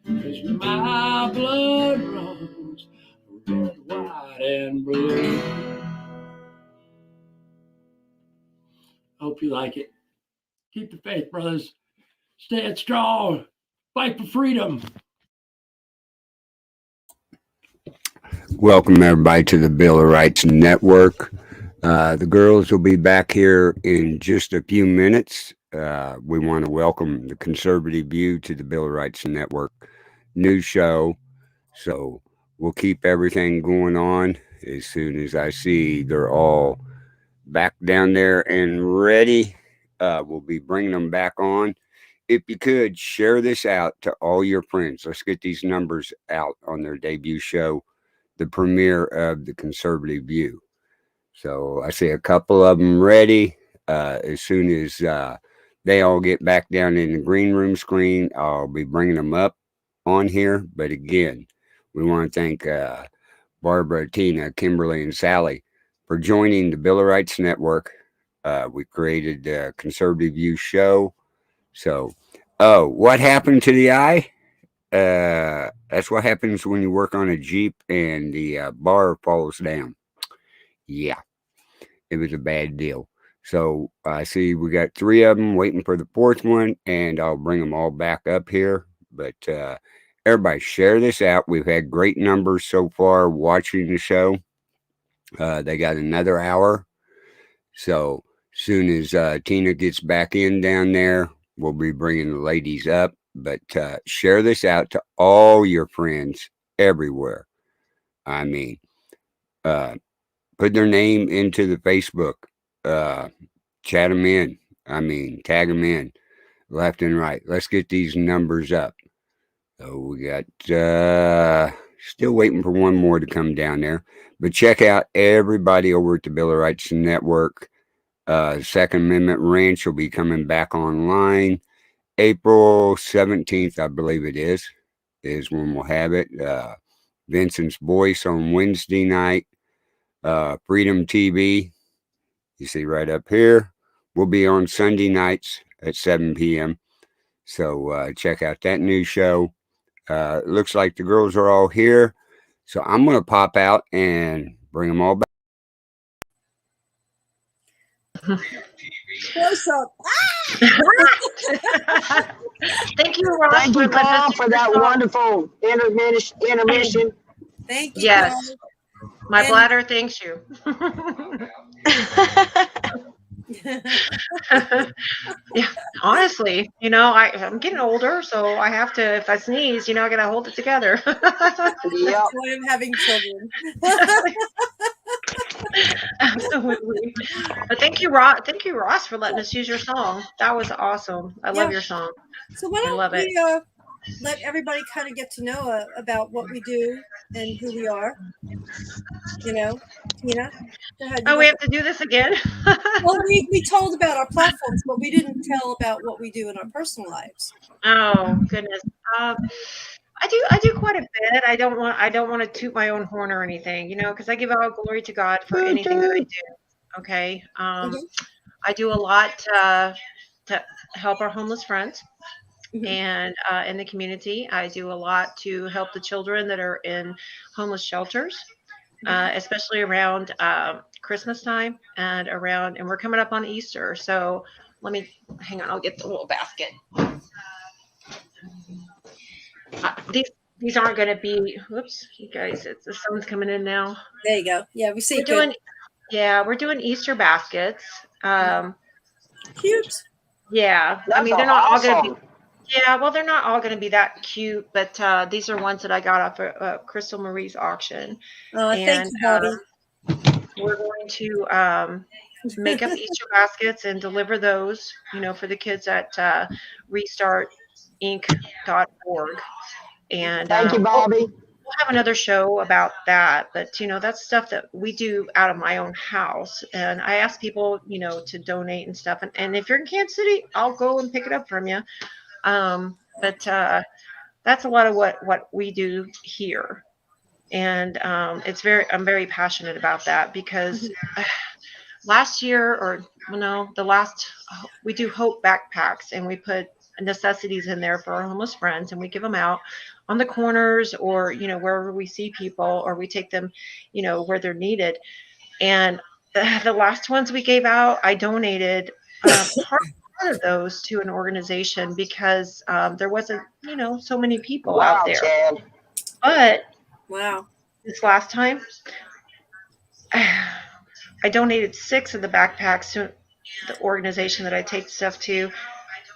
'Cause my blood runs red, white, and blue. Hope you like it. Keep the faith, brothers. Stand strong. Fight for freedom. Welcome, everybody, to the Bill of Rights Network. The girls will be back here in just a few minutes. We want to welcome the Conservative View to the Bill of Rights Network news show. So we'll keep everything going on as soon as I see they're all back down there and ready. We'll be bringing them back on. If you could, share this out to all your friends. Let's get these numbers out on their debut show, the premiere of the Conservative View. So I see a couple of them ready. As soon as they all get back down in the green room screen, I'll be bringing them up on here. But again, we want to thank Barbara, Tina, Kimberly, and Sally for joining the Bill of Rights Network. We created the Conservative View show. So, what happened to the eye? That's what happens when you work on a Jeep and the bar falls down. Yeah, it was a bad deal. So I see we got 3 of them waiting for the 4th one, and I'll bring them all back up here. But everybody share this out. We've had great numbers so far watching the show. They got another hour. So soon as Tina gets back in down there, we'll be bringing the ladies up. But share this out to all your friends everywhere. I mean, put their name into the Facebook, chat them in. I mean, tag them in left and right. Let's get these numbers up. So we got still waiting for one more to come down there. But check out everybody over at the Bill of Rights Network. Second Amendment Ranch will be coming back online April 17th, I believe it is when we'll have it. Vincent's Voice on Wednesday night. Freedom TV, you see right up here, will be on Sunday nights at 7 p.m. So check out that new show. Looks like the girls are all here. So I'm going to pop out and bring them all back. Close up. Thank you, Ross. Thank you, letting Paul, us for use that your song. wonderful intermission. Thank you. Yes. My And- bladder thanks you. Yeah, honestly, I'm getting older, so I have to, if I sneeze, I gotta hold it together. Yep. That's why I'm having children. Absolutely. But thank you, Ross. Thank you, Ross, for letting us use your song. That was awesome. I love Yeah. your song. So why I don't love it. we let everybody kind of get to know about what we do and who we are? Tina, go ahead. Oh, we have to do this again? Well, we told about our platforms, but we didn't tell about what we do in our personal lives. Oh goodness. I do quite a bit. I don't want to toot my own horn or anything, because I give all glory to God for anything that I do. Okay. I do a lot to help our homeless friends. And in the community, I do a lot to help the children that are in homeless shelters, especially around Christmas time and we're coming up on Easter. So hang on, I'll get the little basket. These aren't going to be, whoops, you guys, the sun's coming in now. There you go. Yeah, we see it. We're doing Easter baskets. Cute. Yeah. That's they're not all going to awesome. be. Yeah, well, they're not all going to be that cute, but these are ones that I got off of Crystal Marie's auction. Thank you, Bobby. We're going to make up Easter baskets and deliver those, for the kids at restartinc.org. And Thank you, Bobby. We'll have another show about that, but that's stuff that we do out of my own house. And I ask people, to donate and stuff. And if you're in Kansas City, I'll go and pick it up from you. But that's a lot of what we do here. And I'm very passionate about that because last year, we do Hope backpacks, and we put necessities in there for our homeless friends, and we give them out on the corners or, wherever we see people, or we take them, where they're needed. And the last ones we gave out, I donated part of those to an organization because there wasn't, so many people out there. Chad. But wow, this last time, I donated 6 of the backpacks to the organization that I take stuff to,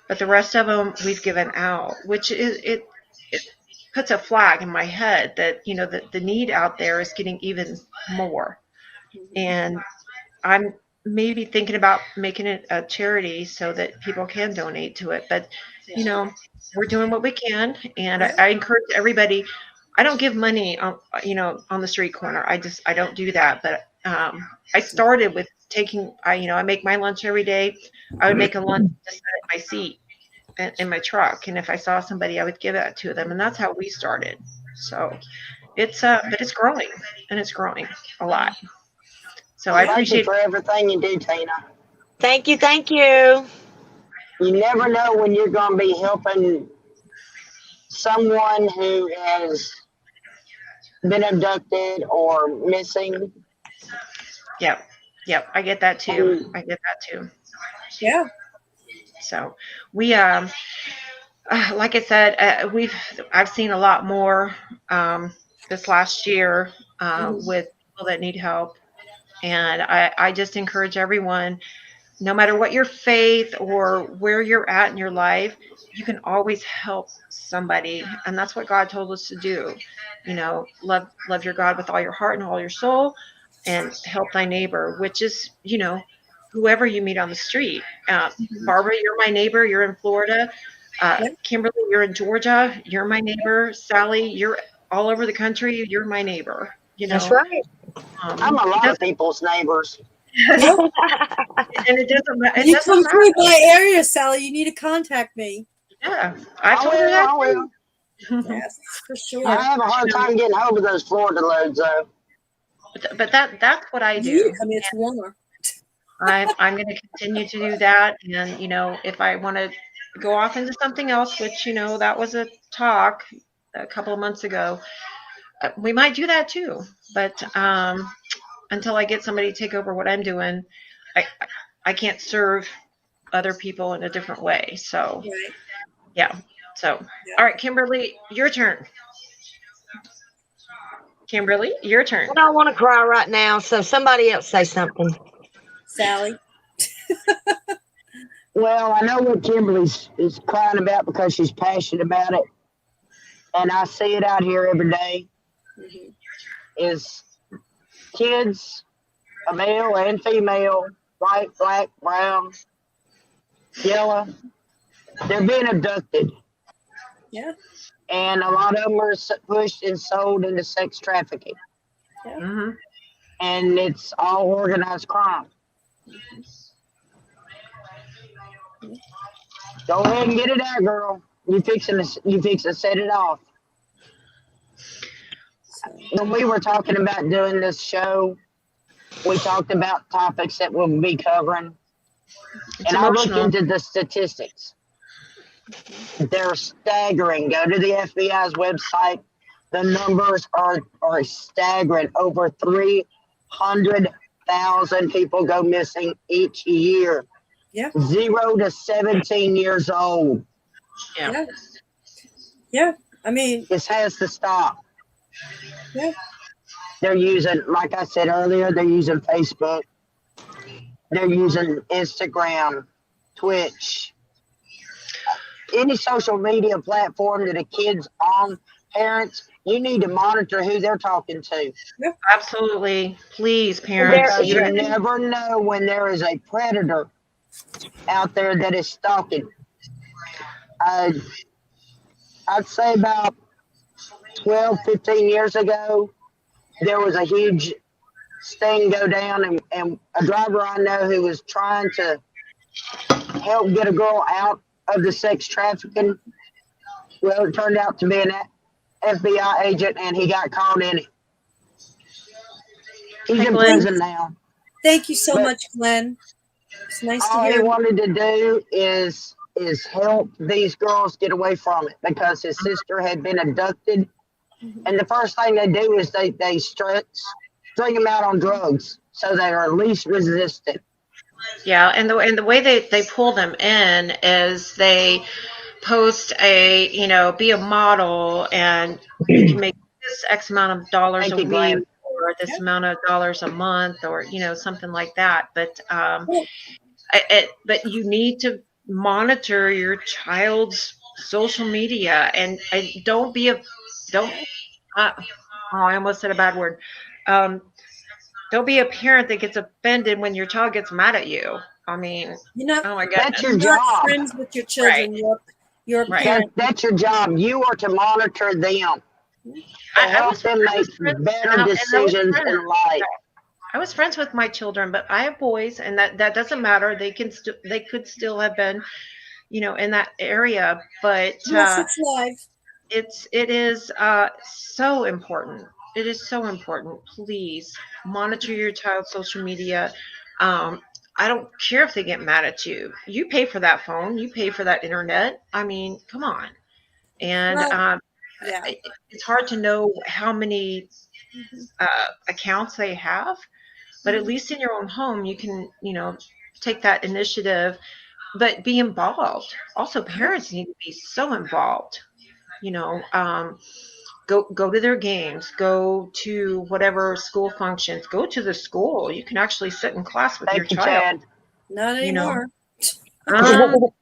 but the rest of them we've given out, which it puts a flag in my head that the need out there is getting even more, and I'm maybe thinking about making it a charity so that people can donate to it. But we're doing what we can, and I encourage everybody. I don't give money on the street corner. I don't do that. But I started with taking. I make my lunch every day. I would make a lunch to set at my seat in my truck, and if I saw somebody, I would give it to them, and that's how we started. So but it's growing, and it's growing a lot. So I appreciate Thank you for everything you do, Tina. Thank you. Thank you. You never know when you're going to be helping someone who has been abducted or missing. Yep. I get that too. Yeah. So we, like I said, I've seen a lot more this last year with people that need help, and I just encourage everyone. no matter what your faith or where you're at in your life, you can always help somebody. And that's what God told us to do. Love your God with all your heart and all your soul, and help thy neighbor, which is, whoever you meet on the street. Barbara, you're my neighbor. You're in Florida. Yep. Kimberly, you're in Georgia. You're my neighbor. Sally, you're all over the country. You're my neighbor. That's right. I'm a It lot of doesn't, people's neighbors. Yep. and it doesn't, When it you doesn't come matter. through my area, Sally, you need to contact me. Yeah, I I told her that. will. Yes, for I sure. have a hard time getting hold of those Florida loads, though. But that's what I You need to do. come. It's warmer. I'm going to continue to do that. And, if I want to go off into something else, which, that was a talk a couple of months ago, we might do that too. But until I get somebody to take over what I'm doing, I, I can't serve other people in a different way. So, Right. yeah. So, Yeah. all right, Kimberly, your turn. Kimberly, your turn. I don't want to cry right now, so somebody else say something. Sally. Well, I know what Kimberly's is crying about because she's passionate about it, and I see it out here every day. Mhm. Is kids, a male and female, white, black, brown, yellow, they're being abducted, Yeah. and a lot of them are pushed and sold into sex trafficking, Mm-hmm. and it's all organized crime. Go ahead and get it out, girl. You fixing to set it off. So, When we were talking about doing this show, we talked about topics that we'll be covering, It's and I looked emotional. into the statistics. They're staggering. Go to the FBI's website. The numbers are staggering. Over 300,000 people go missing each year. yeah. 0 to 17 years old. Yeah. Yeah. Yeah. I mean, This has to stop. yeah. They're using, like I said earlier, they're using Facebook. They're using Instagram, Twitch, any social media platform that a kid's on. Parents, you need to monitor who they're talking to, Absolutely. Please, parents. because you You're, never know when there is a predator out there that is stalking. I'd say about 12, 15 years ago, there was a huge sting go down, and a driver I know who was trying to help get a girl out of the sex trafficking. Well, it turned out to be an FBI agent, and he got caught in it. He's in Glenn. prison now. Thank you so But much, Glenn. It's nice to all he hear. wanted to do is help these girls get away from it, because his sister had been abducted. And the first thing they do is they string them out on drugs, so they are least resistant. Yeah, and the way they pull them in is they post be a model, and you can make this X amount of dollars Thank a you, week, Glenn. or this Yeah. amount of dollars a month, or something like that. But Yeah. but you need to monitor your child's social media, and don't be a don't. Uh, oh, I almost said a bad word. Don't be a parent that gets offended when your child gets mad at you. I mean, You're not, oh my That's goodness. your you're not job. friends with your children. You're a Right. parent. That's your job. You are to monitor them, to I help was them make friends, better and I was decisions friends. in life. I was friends with my children, but I have boys, and that doesn't matter. They could still have been, in that area. But Yes, it's live. it is so important. It is so important. Please monitor your child's social media. I don't care if they get mad at you. You pay for that phone. You pay for that internet. I mean, come on. And Well, yeah. it's hard to know how many accounts they have, but at least in your own home, you can, take that initiative, but be involved. Also, parents need to be so involved. You know, go to their games, go to whatever school functions, go to the school. You can actually sit in class with your Thank you, child. Chad. Not you know. anymore.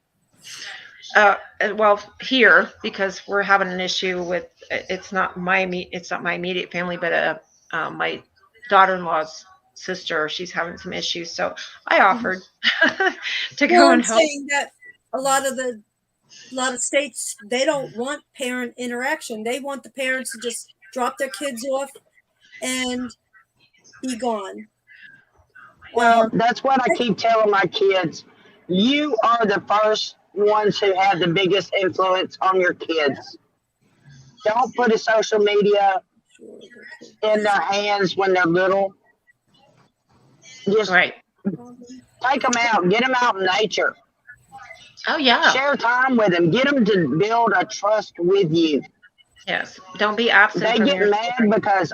Well, here, because we're having an issue with, it's not my immediate family, but my daughter-in-law's sister, she's having some issues, so I offered to go Well, I'm and help. saying that a lot of states, they don't want parent interaction. They want the parents to just drop their kids off and be gone. Well, that's what I keep telling my kids. You are the first ones who have the biggest influence on your kids. Don't put a social media in their hands when they're little. Just Right. take them out, get them out in nature, Oh, yeah. share time with them, get them to build a trust with you. Yes. Don't be absent They from get your mad because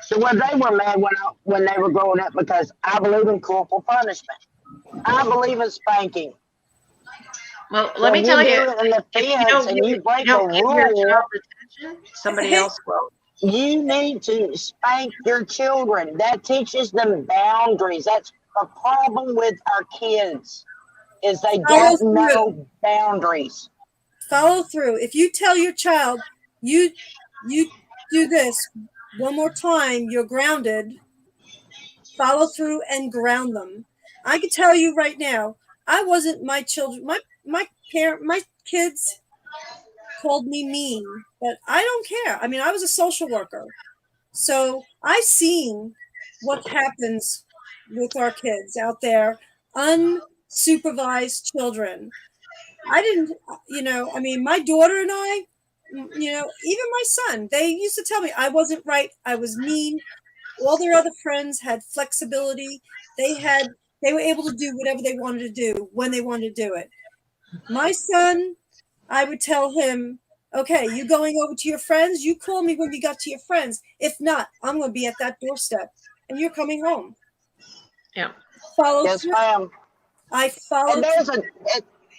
they were mad when they were growing up because I believe in corporal punishment. I believe in spanking. Well, let me tell you, An if you offense and you break a give your rule, child attention, somebody else will. you need to spank your children. That teaches them boundaries. That's a problem with our kids, is they don't know boundaries. Follow through. If you tell your child, you do this one more time, you're grounded. Follow through and ground them. I can tell you right now, I wasn't my children. My kids called me mean, but I don't care. I mean, I was a social worker, so I seen what happens with our kids out there, unsupervised children. I didn't, I mean, my daughter and I, even my son, they used to tell me I wasn't right. I was mean. All their other friends had flexibility. They were able to do whatever they wanted to do when they wanted to do it. My son, I would tell him, okay, you going over to your friends? You call me when you got to your friends. If not, I'm going to be at that doorstep and you're coming home. Yeah. Follow yes, through. ma'am. I followed.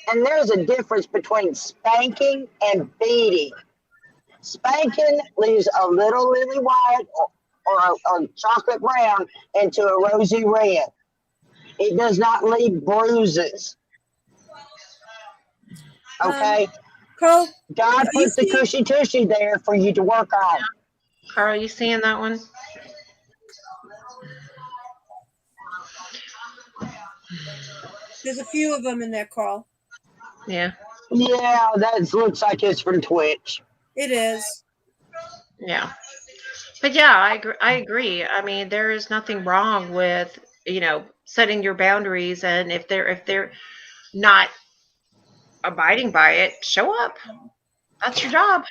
And there's a difference between spanking and beating. Spanking leaves a little lily white or a chocolate brown into a rosy red. It does not leave bruises. Okay? Carl, God put the cushy tushy there for you to work on. Carl, you seeing that one? There's a few of them in there, Carl. Yeah. Yeah, that looks like it's from Twitch. It is. Yeah. But yeah, I agree. I mean, there is nothing wrong with, setting your boundaries, and if they're not abiding by it, show up. That's your job.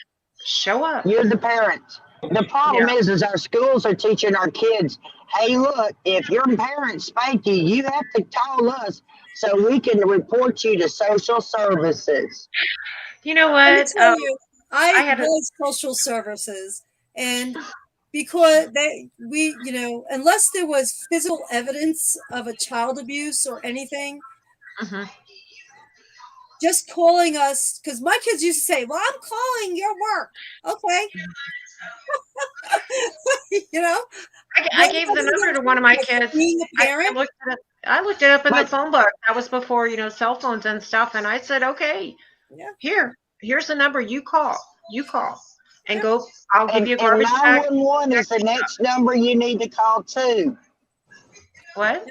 Show up. You're the parent. The problem is our schools are teaching our kids, hey, look, if your parents spank you, you have to call us so we can report you to social services. You know what? Let me tell you, I was social services, and because unless there was physical evidence of a child abuse or anything, just calling us, because my kids used to say, well, I'm calling your work. Okay. I gave the number to one of my kids. Being a parent, I looked it up in the phone book. That was before, cell phones and stuff. And I said, okay, here's the number. You call and go. I'll give you a garbage bag. 911 is the next number you need to call too. What?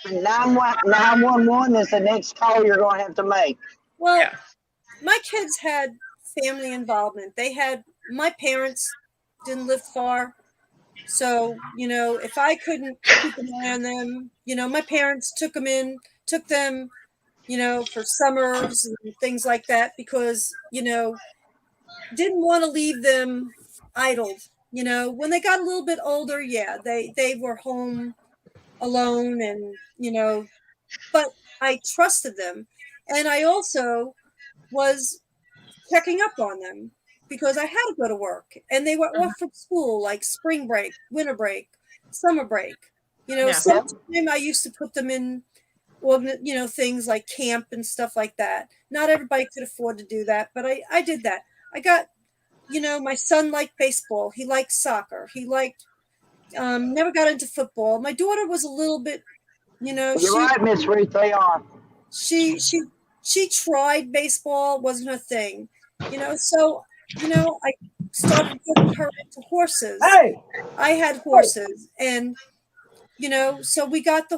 911 is the next call you're going to have to make. Well, my kids had family involvement. My parents didn't live far. So, if I couldn't keep an eye on them, my parents took them, for summers and things like that because, didn't want to leave them idled. When they got a little bit older, they were home alone and, but I trusted them. And I also was checking up on them because I had to go to work and they were off from school, like spring break, winter break, summer break. Sometimes I used to put them in, things like camp and stuff like that. Not everybody could afford to do that, but I did that. I got, my son liked baseball. He liked soccer. He liked, never got into football. My daughter was a little bit You know, You're right, Miss Ruth. They are. she tried baseball, wasn't her thing. You know, so I started getting her into horses. Hey, I had horses, and so we got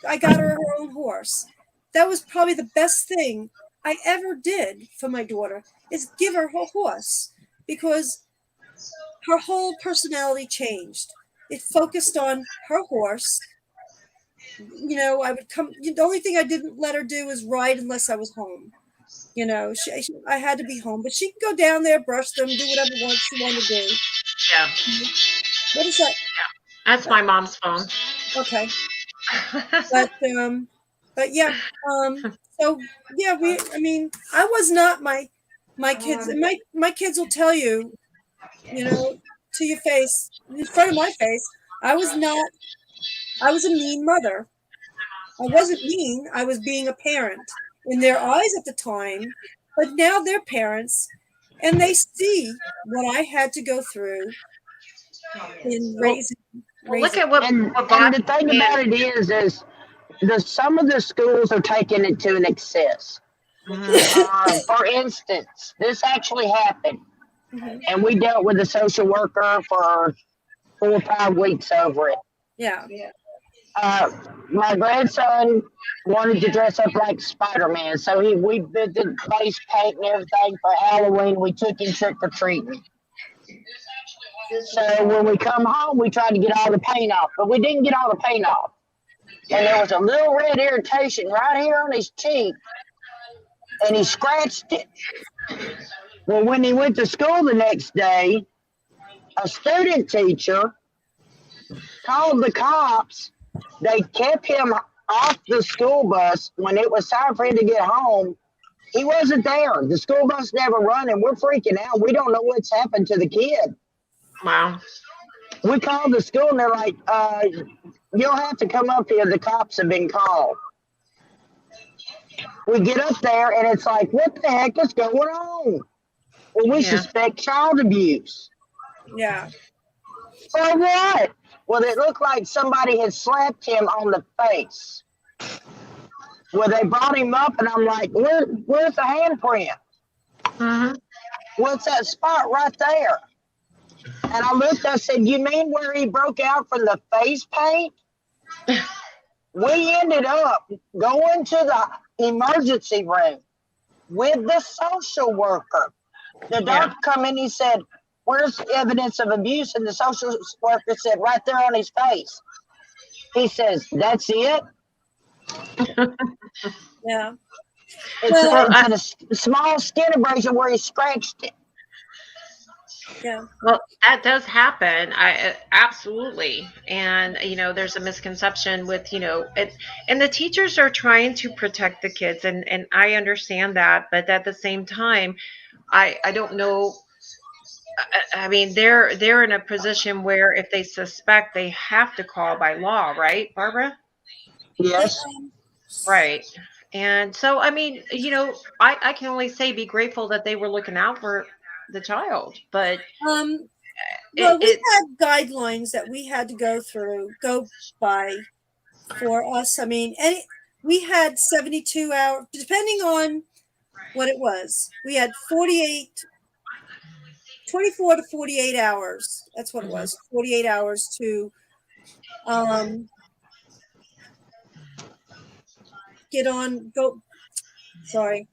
I got her own horse. That was probably the best thing I ever did for my daughter, is give her her horse, because her whole personality changed. It focused on her horse. I would come. The only thing I didn't let her do is ride unless I was home. I had to be home, but she could go down there, brush them, do whatever she wanted to do. Yeah, What is that? that's my mom's phone. Okay. But yeah, so yeah, I was not my kids, and my kids will tell you, to your face, in front of my face, I was a mean mother. I wasn't mean, I was being a parent in their eyes at the time, but now they're parents, and they see what I had to go through in raising. Well, look at what and Bob the thing about it is some of the schools are taking it to an excess. For instance, this actually happened, and we dealt with a social worker for 4 or 5 weeks over it. Yeah. My grandson wanted to dress up like Spider-Man, so we did face paint and everything for Halloween. We took him trick-or-treating. So when we come home, we tried to get all the paint off, but we didn't get all the paint off. And there was a little red irritation right here on his cheek, and he scratched it. Well, when he went to school the next day, a student teacher called the cops. They kept him off the school bus. When it was time for him to get home, he wasn't there. The school bus never run, and we're freaking out. We don't know what's happened to the kid. Wow. We called the school, and they're like, you'll have to come up here. The cops have been called. We get up there, and it's like, what the heck is going on? Well, we suspect child abuse. Yeah. For what? Well, it looked like somebody had slapped him on the face. Well, they brought him up, and I'm like, where's the handprint? What's that spot right there? And I looked, I said, you mean where he broke out from the face paint? We ended up going to the emergency room with the social worker. The doctor come in, he said, where's evidence of abuse? And the social worker said, right there on his face. He says, that's it? Yeah. It's a small skin abrasion where he scratched it. Yeah. Well, that does happen. Absolutely. And, there's a misconception with, and the teachers are trying to protect the kids. And I understand that. But at the same time, I don't know. I mean, they're in a position where if they suspect, they have to call by law, right, Barbara? Yes. Right. And so, I mean, I can only say be grateful that they were looking out for the child, but well, we had guidelines that we had to go by for us. I mean, we had 72 hours, depending on what it was. We had 24 to 48 hours. That's what it was. 48 hours to sorry.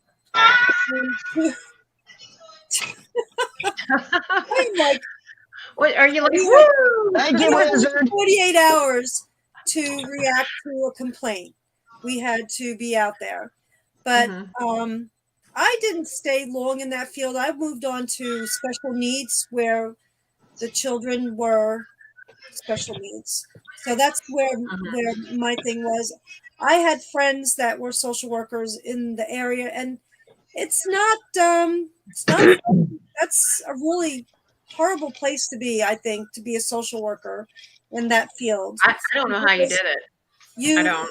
I'm like, what are you like? Thank you, Wizard. 48 hours to react to a complaint. We had to be out there. But I didn't stay long in that field. I moved on to special needs, where the children were special needs. So that's where my thing was. I had friends that were social workers in the area, and it's not that's a really horrible place to be, I think, to be a social worker in that field. I don't know how you did it. I don't.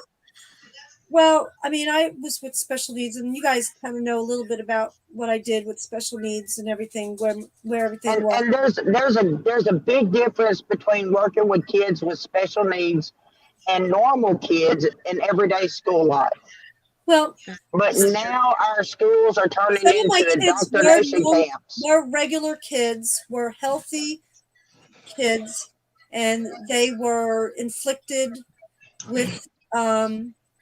Well, I mean, I was with special needs, and you guys kind of know a little bit about what I did with special needs and everything, where everything was. And there's a big difference between working with kids with special needs and normal kids in everyday school life. Well, But now our schools are turning some of my into kids indoctrination camps. were regular kids, were healthy kids, and they were inflicted with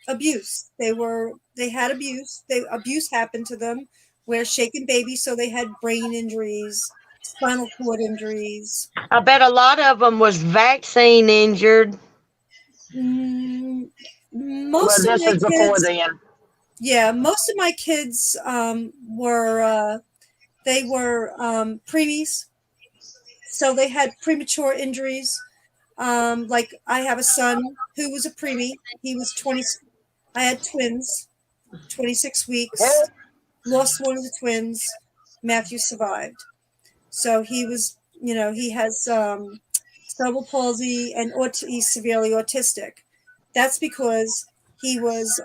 abuse. They had abuse. Abuse happened to them. Where shaken babies, so they had brain injuries, spinal cord injuries. I bet a lot of them was vaccine injured. Mm, But most of this my is before kids, then. yeah, most of my kids were they were preemies, so they had premature injuries. Like I have a son who was a preemie. He was 20. I had twins, 26 weeks. Lost one of the twins. Matthew survived. So he was, he has cerebral palsy and he's severely autistic. That's because he was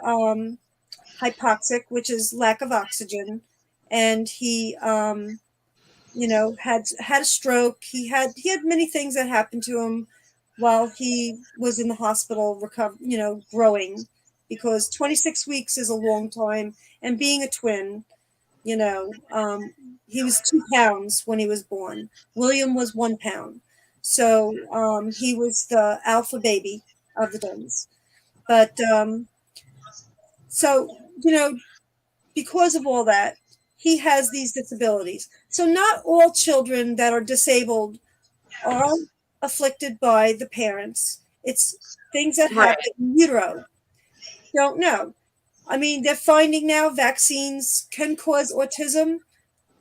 hypoxic, which is lack of oxygen, and he, had a stroke. He had many things that happened to him while he was in the hospital, growing, because 26 weeks is a long time, and being a twin. He was 2 pounds when he was born. William was 1 pound. So he was the alpha baby of the twins. But so, because of all that, he has these disabilities. So not all children that are disabled are afflicted by the parents. It's things that Right. happen in utero. Don't know. I mean, they're finding now vaccines can cause autism.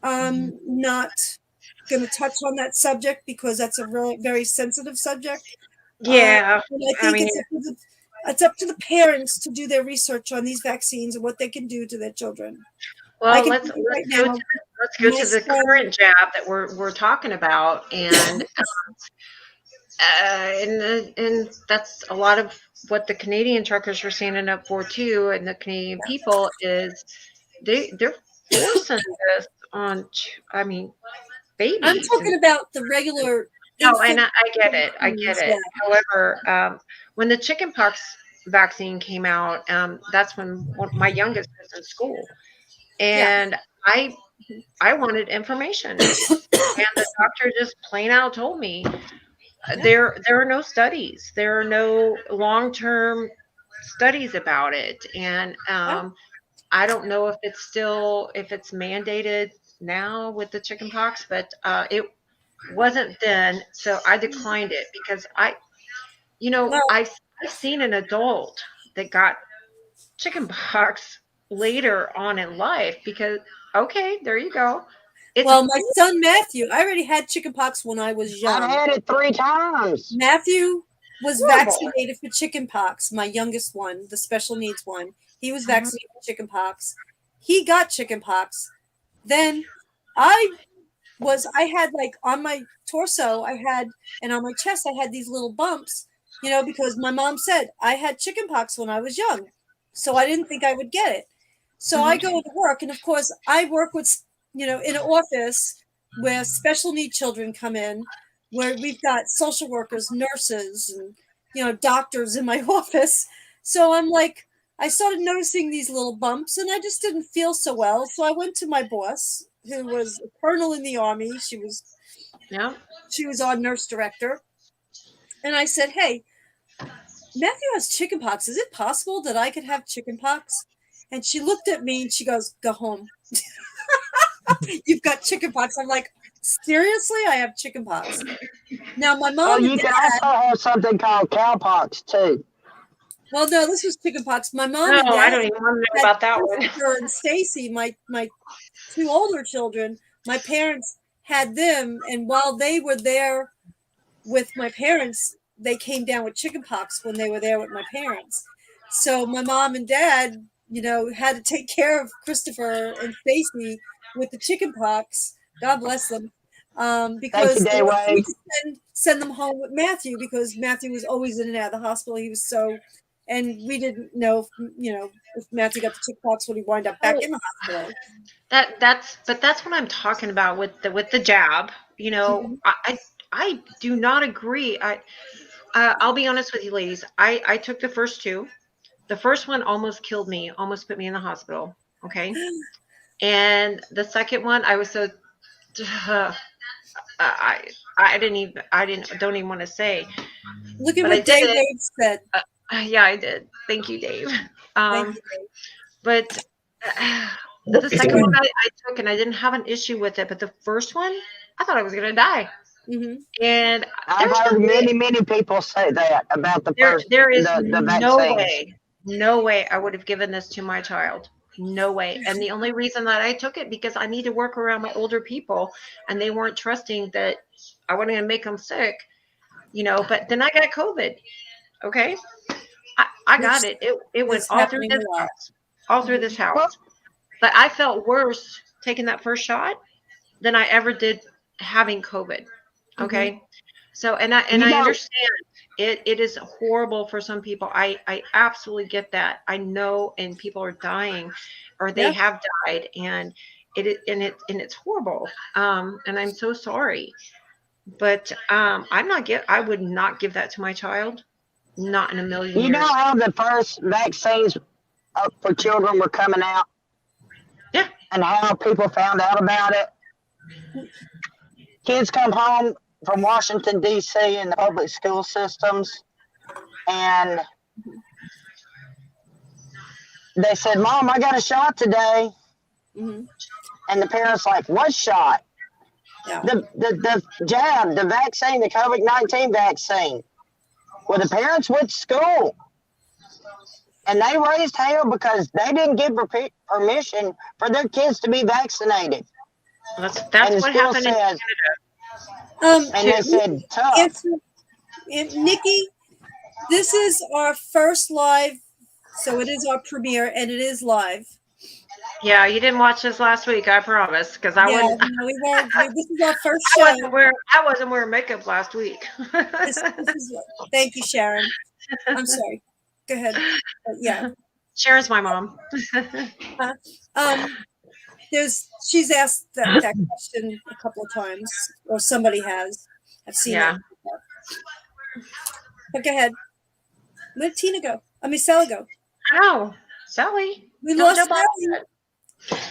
Not going to touch on that subject because that's a really very sensitive subject. Yeah. And I I think mean, it's up to the parents to do their research on these vaccines and what they can do to their children. I well, can let's tell you right go now, to the my son, current jab that we're talking about, and that's a lot of what the Canadian truckers are standing up for too, and the Canadian people is they're forcing this on. I mean, I'm babies. talking about the regular No, and infant I get it. I get vaccines. it. However, when the chickenpox vaccine came out, that's when my youngest was in school, Yeah. and I wanted information, and the doctor just plain out told me there are no studies, there are no long term studies about it, and I don't know if it's mandated now with the chickenpox, but it wasn't then, so I declined it because Well, I've seen an adult that got chickenpox later on in life because okay, there you go. It's well, my son Matthew, I already had chickenpox when I was I've young. had it 3 times. Matthew was horrible. vaccinated for chickenpox, my youngest one, the special needs one. He was vaccinated for chickenpox. He got chickenpox. Then I had like on my torso, and on my chest, I had these little bumps, because my mom said I had chickenpox when I was young. So I didn't think I would get it. So I go to work, and of course, I work with, in an office where special need children come in, where we've got social workers, nurses, and, doctors in my office. So I'm like, I started noticing these little bumps, and I just didn't feel so well. So I went to my boss, who was a colonel in the army. She was our nurse director. And I said, hey, Matthew has chickenpox. Is it possible that I could have chickenpox? And she looked at me and she goes, go home. You've got chickenpox. I'm like, seriously? I have chickenpox. Now, my mom You and can dad, also have something called cowpox too. well, no, this was chickenpox. My mom No, and I dad don't even want to know had about that one. Christopher and Stacy, my 2 older children. My parents had them, and while they were there with my parents, they came down with chickenpox when they were there with my parents. So my mom and dad, had to take care of Christopher and Stacy with the chickenpox. God bless them. Thank you, Because they were Dayway. send them home with Matthew, because Matthew was always in and out of the hospital. He was so, and we didn't know if Matthew got the chickenpox, would he wind up back in the hospital? That's what I'm talking about with the jab. I do not agree. I'll be honest with you, ladies. I took the first two. The first one almost killed me, almost put me in the hospital. Okay. And the second one, I was so, don't even want to say, Look at but I what did Dave it. Wade said. Yeah, I did. Thank you, Dave. Thank you, Dave. But the second one I took, and I didn't have an issue with it. But the first one, I thought I was going to die. Mm-hmm. And I've there's heard no way, many people say that about the first there is the no way I would have given this to my child. No way. And the only reason that I took it because I need to work around my older people, and they weren't trusting that I wasn't going to make them sick, you know. But then I got COVID. Okay, I got it. It went It's all through happening this a lot. house, all through this Well, house. But I felt worse taking that first shot than I ever did having COVID. Okay. So, and I you know, understand it is horrible for some people. I absolutely get that. I know, and people are dying or they Yeah. have died, and it's horrible. And I'm so sorry. But I would not give that to my child. Not in a million you know years. how the first vaccines for children were coming out? Yeah. And how people found out about it? Kids come home from Washington, D.C. in the public school systems, and they said, Mom, I got a shot today. Mm-hmm. And the parents like, what shot? Yeah. The jab, the vaccine, the COVID-19 vaccine. Well, the parents went to school, and they raised hell because they didn't give permission for their kids to be vaccinated. That's And the what school happened in says, Canada. and they said, tough. Nikki, this is our first live, so it is our premiere, and it is live. Yeah, you didn't watch this last week, I promise, because I wouldn't. No, we weren't. This is our first show. I wasn't wearing makeup last week. This is, thank you, Sharon. I'm sorry. Go ahead. Yeah. Sharon's my mom. She's asked that question a couple of times, or somebody has. I've seen it. But go ahead. Where did Tina go? Sally go. I know. Sally. We lost Sally.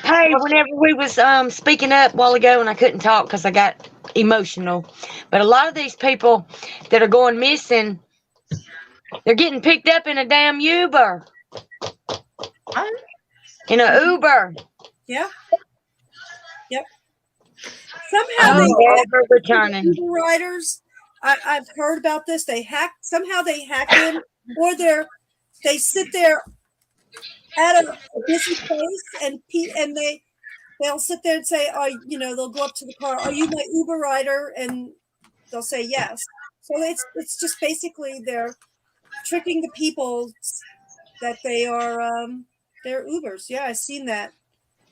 Hey, whenever we was speaking up a while ago and I couldn't talk because I got emotional, but a lot of these people that are going missing, they're getting picked up in a damn Uber. What? In an Uber. Yeah. Yep. Somehow they never returning. Uber riders. I've heard about this. They hack in, or they sit there at a busy place and they'll sit there and say, oh, they'll go up to the car, are you my Uber rider? And they'll say yes. So it's just basically they're tricking the people that they are they're Ubers. Yeah, I've seen that.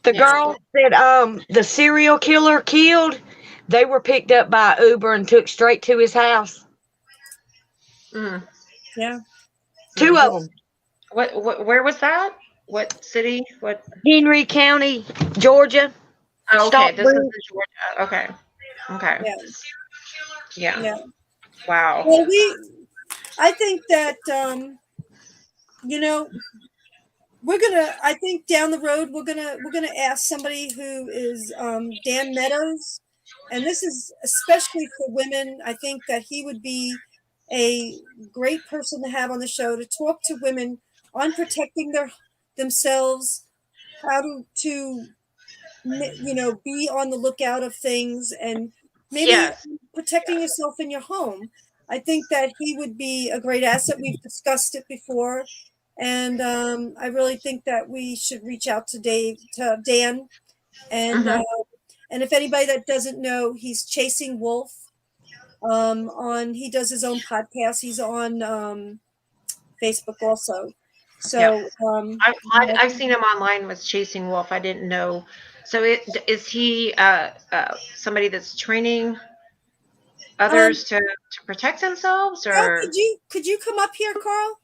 The girls that the serial killer killed, they were picked up by Uber and took straight to his house. Mm. Yeah. Two of them. Where was that? What city? What? Henry County, Georgia. Oh, okay. This is in Georgia. Okay. Yeah. Wow. Well, I think that I think down the road we're gonna ask somebody who is Dan Meadows, and this is especially for women. I think that he would be a great person to have on the show to talk to women on protecting themselves, how to be on the lookout of things, and maybe protecting yourself in your home. I think that he would be a great asset. We've discussed it before. And I really think that we should reach out to Dan, and if anybody that doesn't know, he's Chasing Wolf. He does his own podcast. He's on Facebook also. So I've seen him online with Chasing Wolf. I didn't know. So is he somebody that's training others to protect themselves, or Carl, could you come up here, Carl?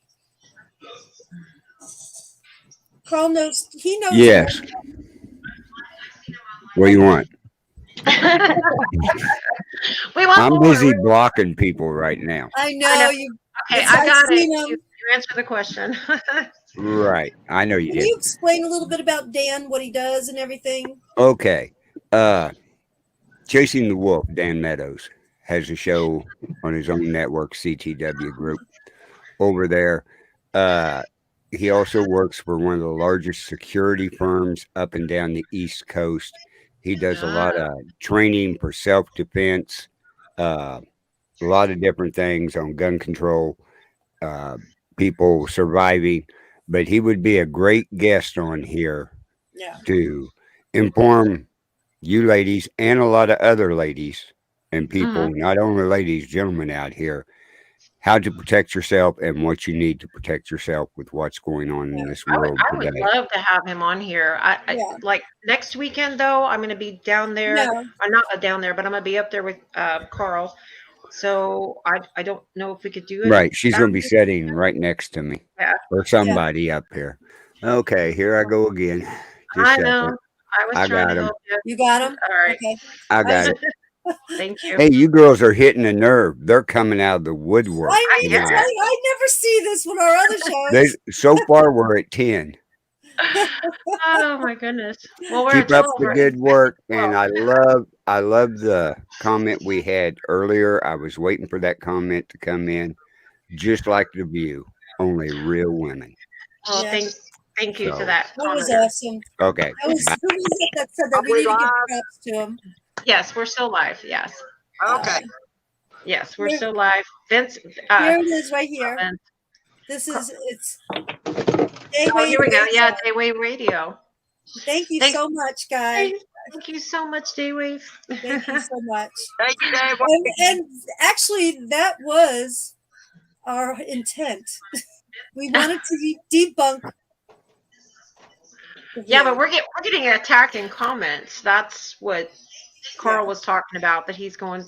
Carl knows. He knows. Yes. What do you want? We want I'm more. busy blocking people right now. I I know know. you. Okay, Yes, I I've got it. seen You, 'em. you answered the question. Right. I know you Can did. you explain a little bit about Dan, what he does and everything? Okay. Chasing the Wolf, Dan Meadows, has a show on his own network, CTW Group, over there. He also works for one of the largest security firms up and down the East Coast. He does a lot of training for self-defense, a lot of different things on gun control, uh, people surviving. But he would be a great guest on here Yeah. to inform you ladies and a lot of other ladies and people, Mhm. not only ladies, gentlemen out here, how to protect yourself and what you need to protect yourself with what's going on in this world I would today. love to have him on here. Yeah. Like next weekend though, I'm going to be down there. Yeah. I'm not down there, but I'm going to be up there with Carl. So I don't know if we could do it. Right. She's going to be after- sitting right next to me Yeah. or somebody up here. Okay, here I go again. Just I a know. second. I was I trying got to him. help you. You got him? All right. Okay. I got it. Thank you. Hey, you girls are hitting a nerve. They're coming out of the woodwork. I mean, Yeah. I never see this with our other They, shows. so far, we're at 10. Oh my goodness. Well, we're Keep at up 12 the right good work, and Well. I love the comment we had earlier. I was waiting for that comment to come in, just like the view, only real women. Well, Yeah. thank you So- to that That was commenter. awesome. Okay, Who was it that said that Are we we need to give live? props to him? Yes, we're still live. Yes. Okay. Yes, we're Here- still live. Vince, Here it is right here. Vince. This is it's Oh, Dayway here we go. Radio. Yeah, Daywave Radio. Thank you Thanks. so much, guys. Thank you so much, Daywave. Thank you so much. Thank you, Dave. And actually, that was our intent. We wanted to debunk. the Yeah, view. but we're getting attacked in comments. That's what Carl was talking about. That he's going,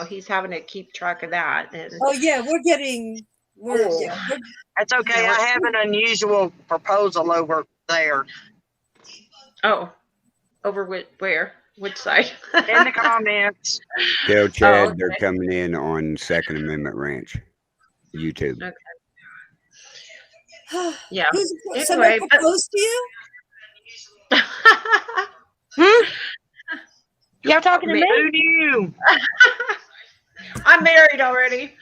he's having to keep track of that. And Oh yeah, we're getting. We're, Oh. yeah, we're That's okay. I have an unusual proposal over there over which side? in the comments. tell Chad okay. they're coming in on Second Amendment Ranch, YouTube. Yeah. Somebody Anyway, proposed to you? Y'all talking to me? Who knew? I'm married already.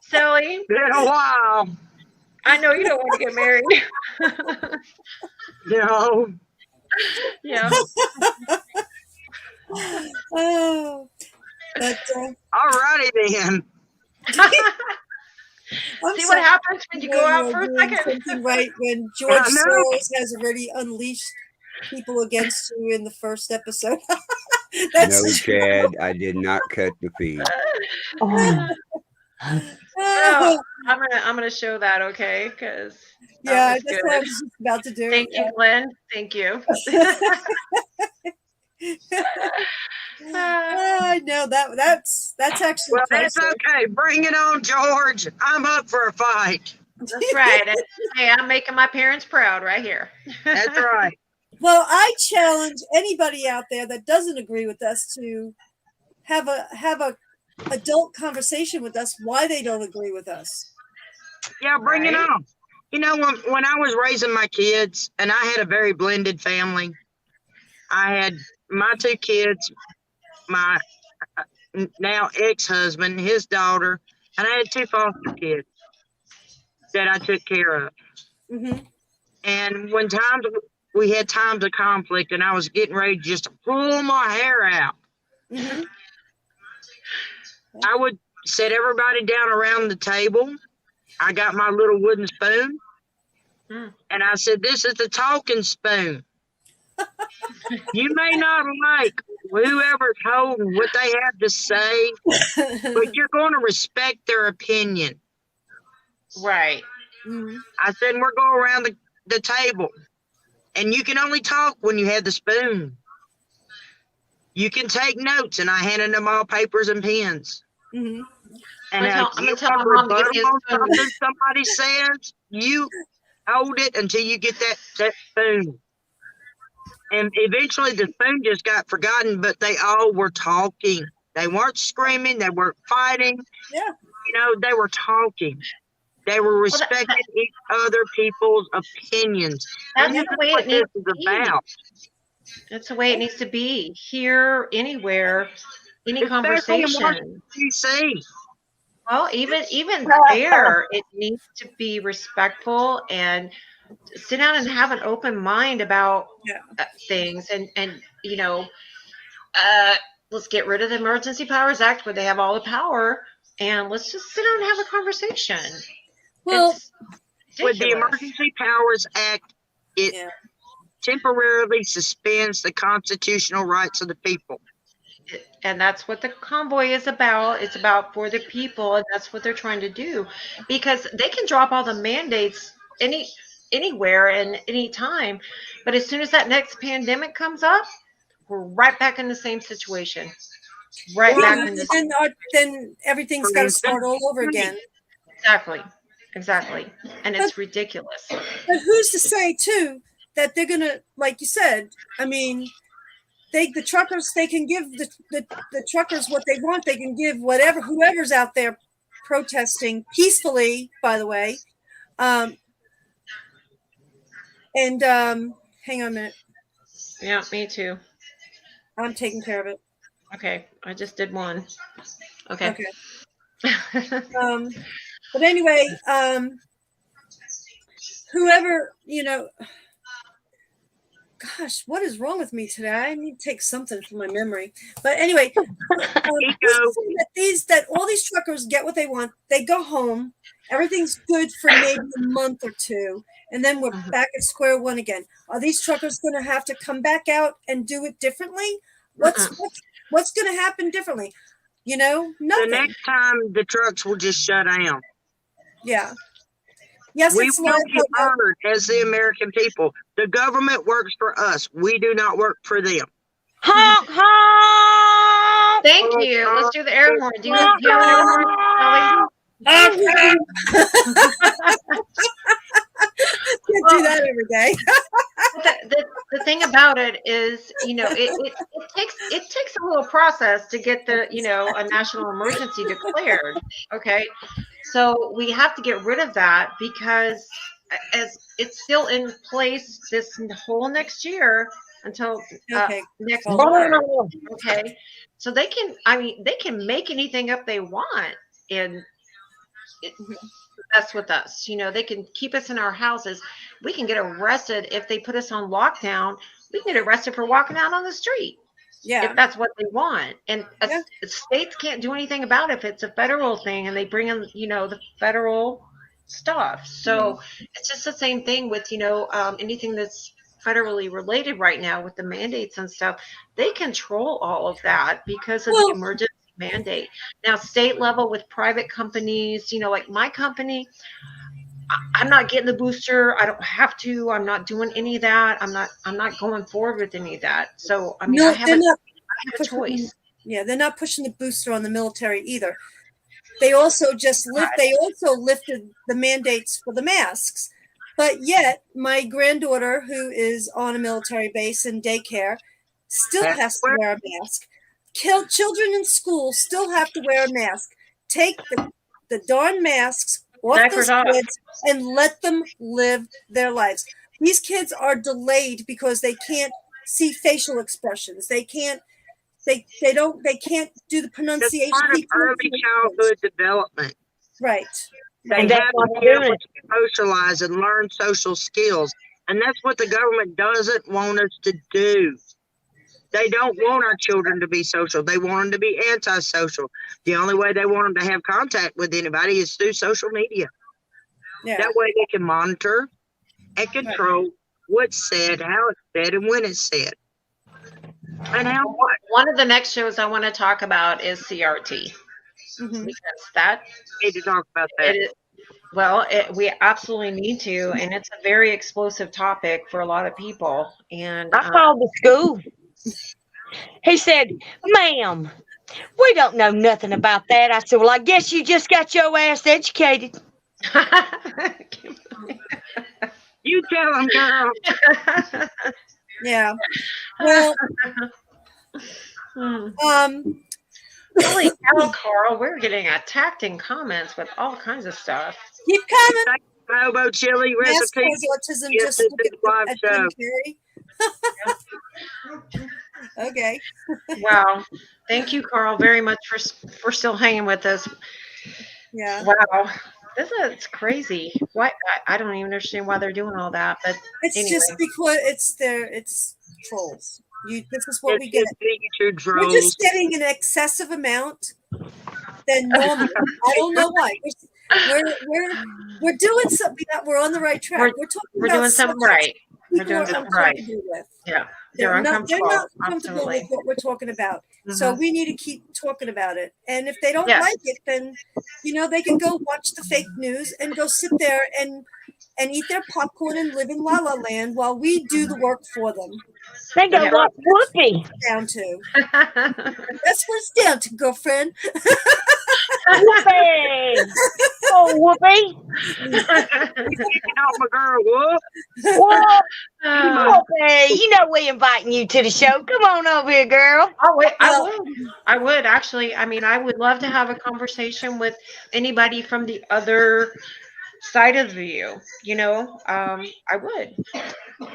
Sally, Been a while. I know you don't want to get married. No. Yeah. Oh, but Alrighty then. I'm See sorry what happens when you go out for a doing second? something right when George I know. Soros has already unleashed people against you in the first episode. No, That's Chad, I did not cut the feed. Oh. Oh, I'm gonna show that, okay? Because yeah, was that's good. what I was just about to do. Thank you, Glenn. Thank you. I know that's actually Well, that's priceless. okay. Bring it on, George. I'm up for a fight. That's right. Hey, I'm making my parents proud right here. That's right. Well, I challenge anybody out there that doesn't agree with us to have a adult conversation with us why they don't agree with us. Yeah, bring it Right. on. You know, when I was raising my kids, and I had a very blended family, I had my two kids, my now ex-husband, his daughter, and I had two foster kids that I took care of. Mm-hmm. And when we had times of conflict, and I was getting ready just to pull my hair out, Mm-hmm. I would set everybody down around the table. I got my little wooden spoon, Mm. and I said, "This is the talking spoon. You may not like whoever told what they have to say, but you're going to respect their opinion." Right. Mhm. I said, "We're going around the table, and you can only talk when you have the spoon. You can take notes," and I handed them all papers and pens. Mhm. And I'm if gonna you tell want my to mom to give rebuttal me a on spoon. something somebody says, you hold it until you get that spoon. And eventually the spoon just got forgotten, but they all were talking. They weren't screaming. They weren't fighting. Yeah. You know, they were talking. They were respecting each other people's opinions. And That's this the is way what it this needs is to be. about. That's the way it needs to be. Here, anywhere, any Especially in conversation. Washington, D.C. Well, even there, it needs to be respectful and sit down and have an open mind about things. And you know, let's get rid of the Emergency Powers Act where they have all the power, and let's just sit down and have a conversation. Well, It's With the ridiculous. Emergency Powers Act, it temporarily suspends the constitutional rights of the people. And that's what the convoy is about. It's about for the people, and that's what they're trying to do, because they can drop all the mandates anywhere and any time, but as soon as that next pandemic comes up, we're right back in the same situation. Right back in the then everything's got to start all over again. Exactly, and it's ridiculous. But who's to say too that they're gonna, like you said? I mean, the truckers, they can give the truckers what they want. They can give whoever's out there protesting peacefully, by the way. Hang on a minute. Yeah, me too. I'm taking care of it. Okay, I just did one. Okay. But anyway, whoever, gosh, what is wrong with me today? I need to take something from my memory. But anyway, that all these truckers get what they want. They go home. Everything's good for maybe a month or two. And then we're back at square one again. Are these truckers going to have to come back out and do it differently? What's going to happen differently? Nothing. The next time the trucks will just shut down. Yeah. Yes, we will be honored as the American people. The government works for us. We do not work for them. Honk, honk. Thank you. Let's do the air horn. Do you have an air horn, Kelly? Can't do that every day. The thing about it is, it takes a little process to get a national emergency declared. Okay, so we have to get rid of that because as it's still in place this whole next year until next March. Okay, so they can make anything up they want and mess with us. They can keep us in our houses. We can get arrested if they put us on lockdown. We can get arrested for walking out on the street. Yeah, if that's what they want. And states can't do anything about it if it's a federal thing and they bring in, the federal stuff. So it's just the same thing with, anything that's federally related right now with the mandates and stuff. They control all of that because of the emergency mandate. Now, state level with private companies, like my company, I'm not getting the booster. I don't have to. I'm not doing any of that. I'm not going forward with any of that. So I have a choice. Yeah, they're not pushing the booster on the military either. They also lifted the mandates for the masks. But yet my granddaughter, who is on a military base in daycare, still has to wear a mask. Children in school still have to wear a mask. Take the darn masks off those kids and let them live their lives. These kids are delayed because they can't see facial expressions. They can't do the pronunciation. That's part of early childhood development. Right. They have to be able to socialize and learn social skills. And that's what the government doesn't want us to do. They don't want our children to be social. They want them to be antisocial. The only way they want them to have contact with anybody is through social media. Yeah. That way they can monitor and control what's said, how it's said, and when it's said. And how what. One of the next shows I want to talk about is CRT. Mm-hmm. Because we need to talk about that. We absolutely need to, and it's a very explosive topic for a lot of people. And I called the school. He said, "Ma'am, we don't know nothing about that." I said, "Well, I guess you just got your ass educated." You tell them, girl. Yeah. Well, Hmm. um, Holy cow, Carl, we're getting attacked in comments with all kinds of stuff. keep coming. Hobo chili Mask recipe. has autism. Yes, Just this look is live at show. Jim Carrey. Okay. Wow. Thank you, Carl, very much for still hanging with us. Yeah. Wow. It's crazy. Why I don't even understand why they're doing all that, but It's anyway. just because it's trolls. This is what we get. Your We're just getting an excessive amount than normal. I don't know why. We're doing something that we're on the right track. We're talking We're about doing something subjects right. We're people doing are something right. uncomfortable with. Yeah. They're not uncomfortable. comfortable Absolutely. with what we're talking about. Mhm. So we need to keep talking about it. And if they don't Yes. like it, then they can go watch the fake news and go sit there and eat their popcorn and live in La La Land while we do the work for them. They go Yeah. watch Whoopi. Down to that's what it's down to, girlfriend. Whoopi. Oh, Whoopi. out my girl, whoop. Whoop. Uh, Whoopi. You know we inviting you to the show. Come on over here, girl. I would actually. I mean, I would love to have a conversation with anybody from the other side of the view. I would,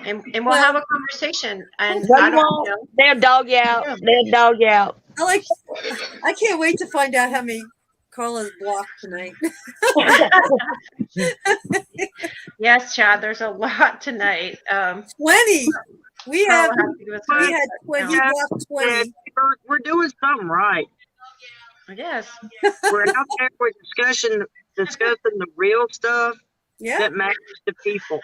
and we'll have a conversation. And What I you don't want? know. They'll dog you out. They'll dog you out. I can't wait to find out how many Carla's blocked tonight. Yes, Chad. There's a lot tonight. 20. We had We 20. He blocked 20. We're doing something right. Yes. We're out there. We're discussing the real stuff Yeah. that matters to people.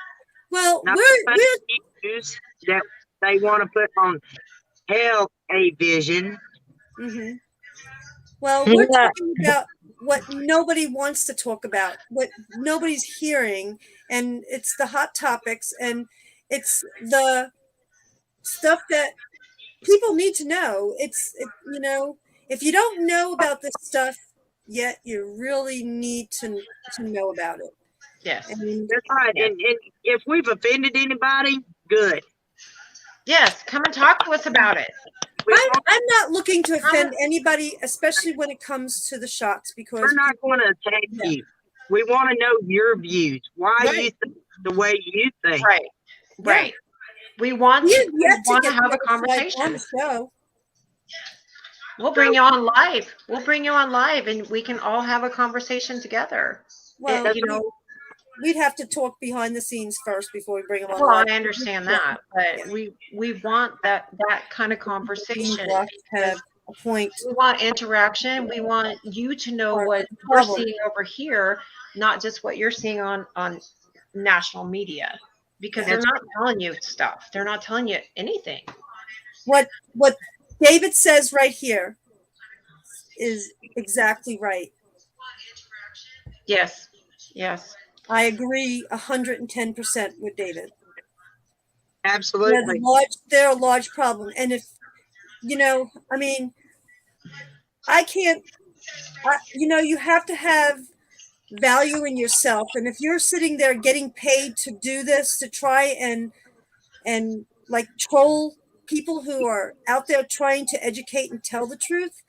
Well, Not we're the issues that they want to put on television. Mm-hmm. Well, we're talking about what nobody wants to talk about, what nobody's hearing, and it's the hot topics, and it's the stuff that people need to know. If you don't know about this stuff yet, you really need to know about it. Yes. That's right. Yeah. And if we've offended anybody, good. Yes, come and talk to us about it. I'm not looking to offend anybody, especially when it comes to the shots, because we're not going to attack you. We want to know your views. Why you think the way you think. Right. Right. Yeah. We want to have a conversation on the show. We'll bring you on live. And we can all have a conversation together. Well, we'd have to talk behind the scenes first before we bring them on. Well, I understand that, but we want that kind of conversation. Have a point. We want interaction. We want you to know what we're seeing over here, not just what you're seeing on national media, because they're not telling you stuff. They're not telling you anything. What David says right here is exactly right. Yes. Yes. I agree 110% with David. Absolutely. They're a large problem. And if, I can't, you have to have value in yourself. And if you're sitting there getting paid to do this, to try and like troll people who are out there trying to educate and tell the truth,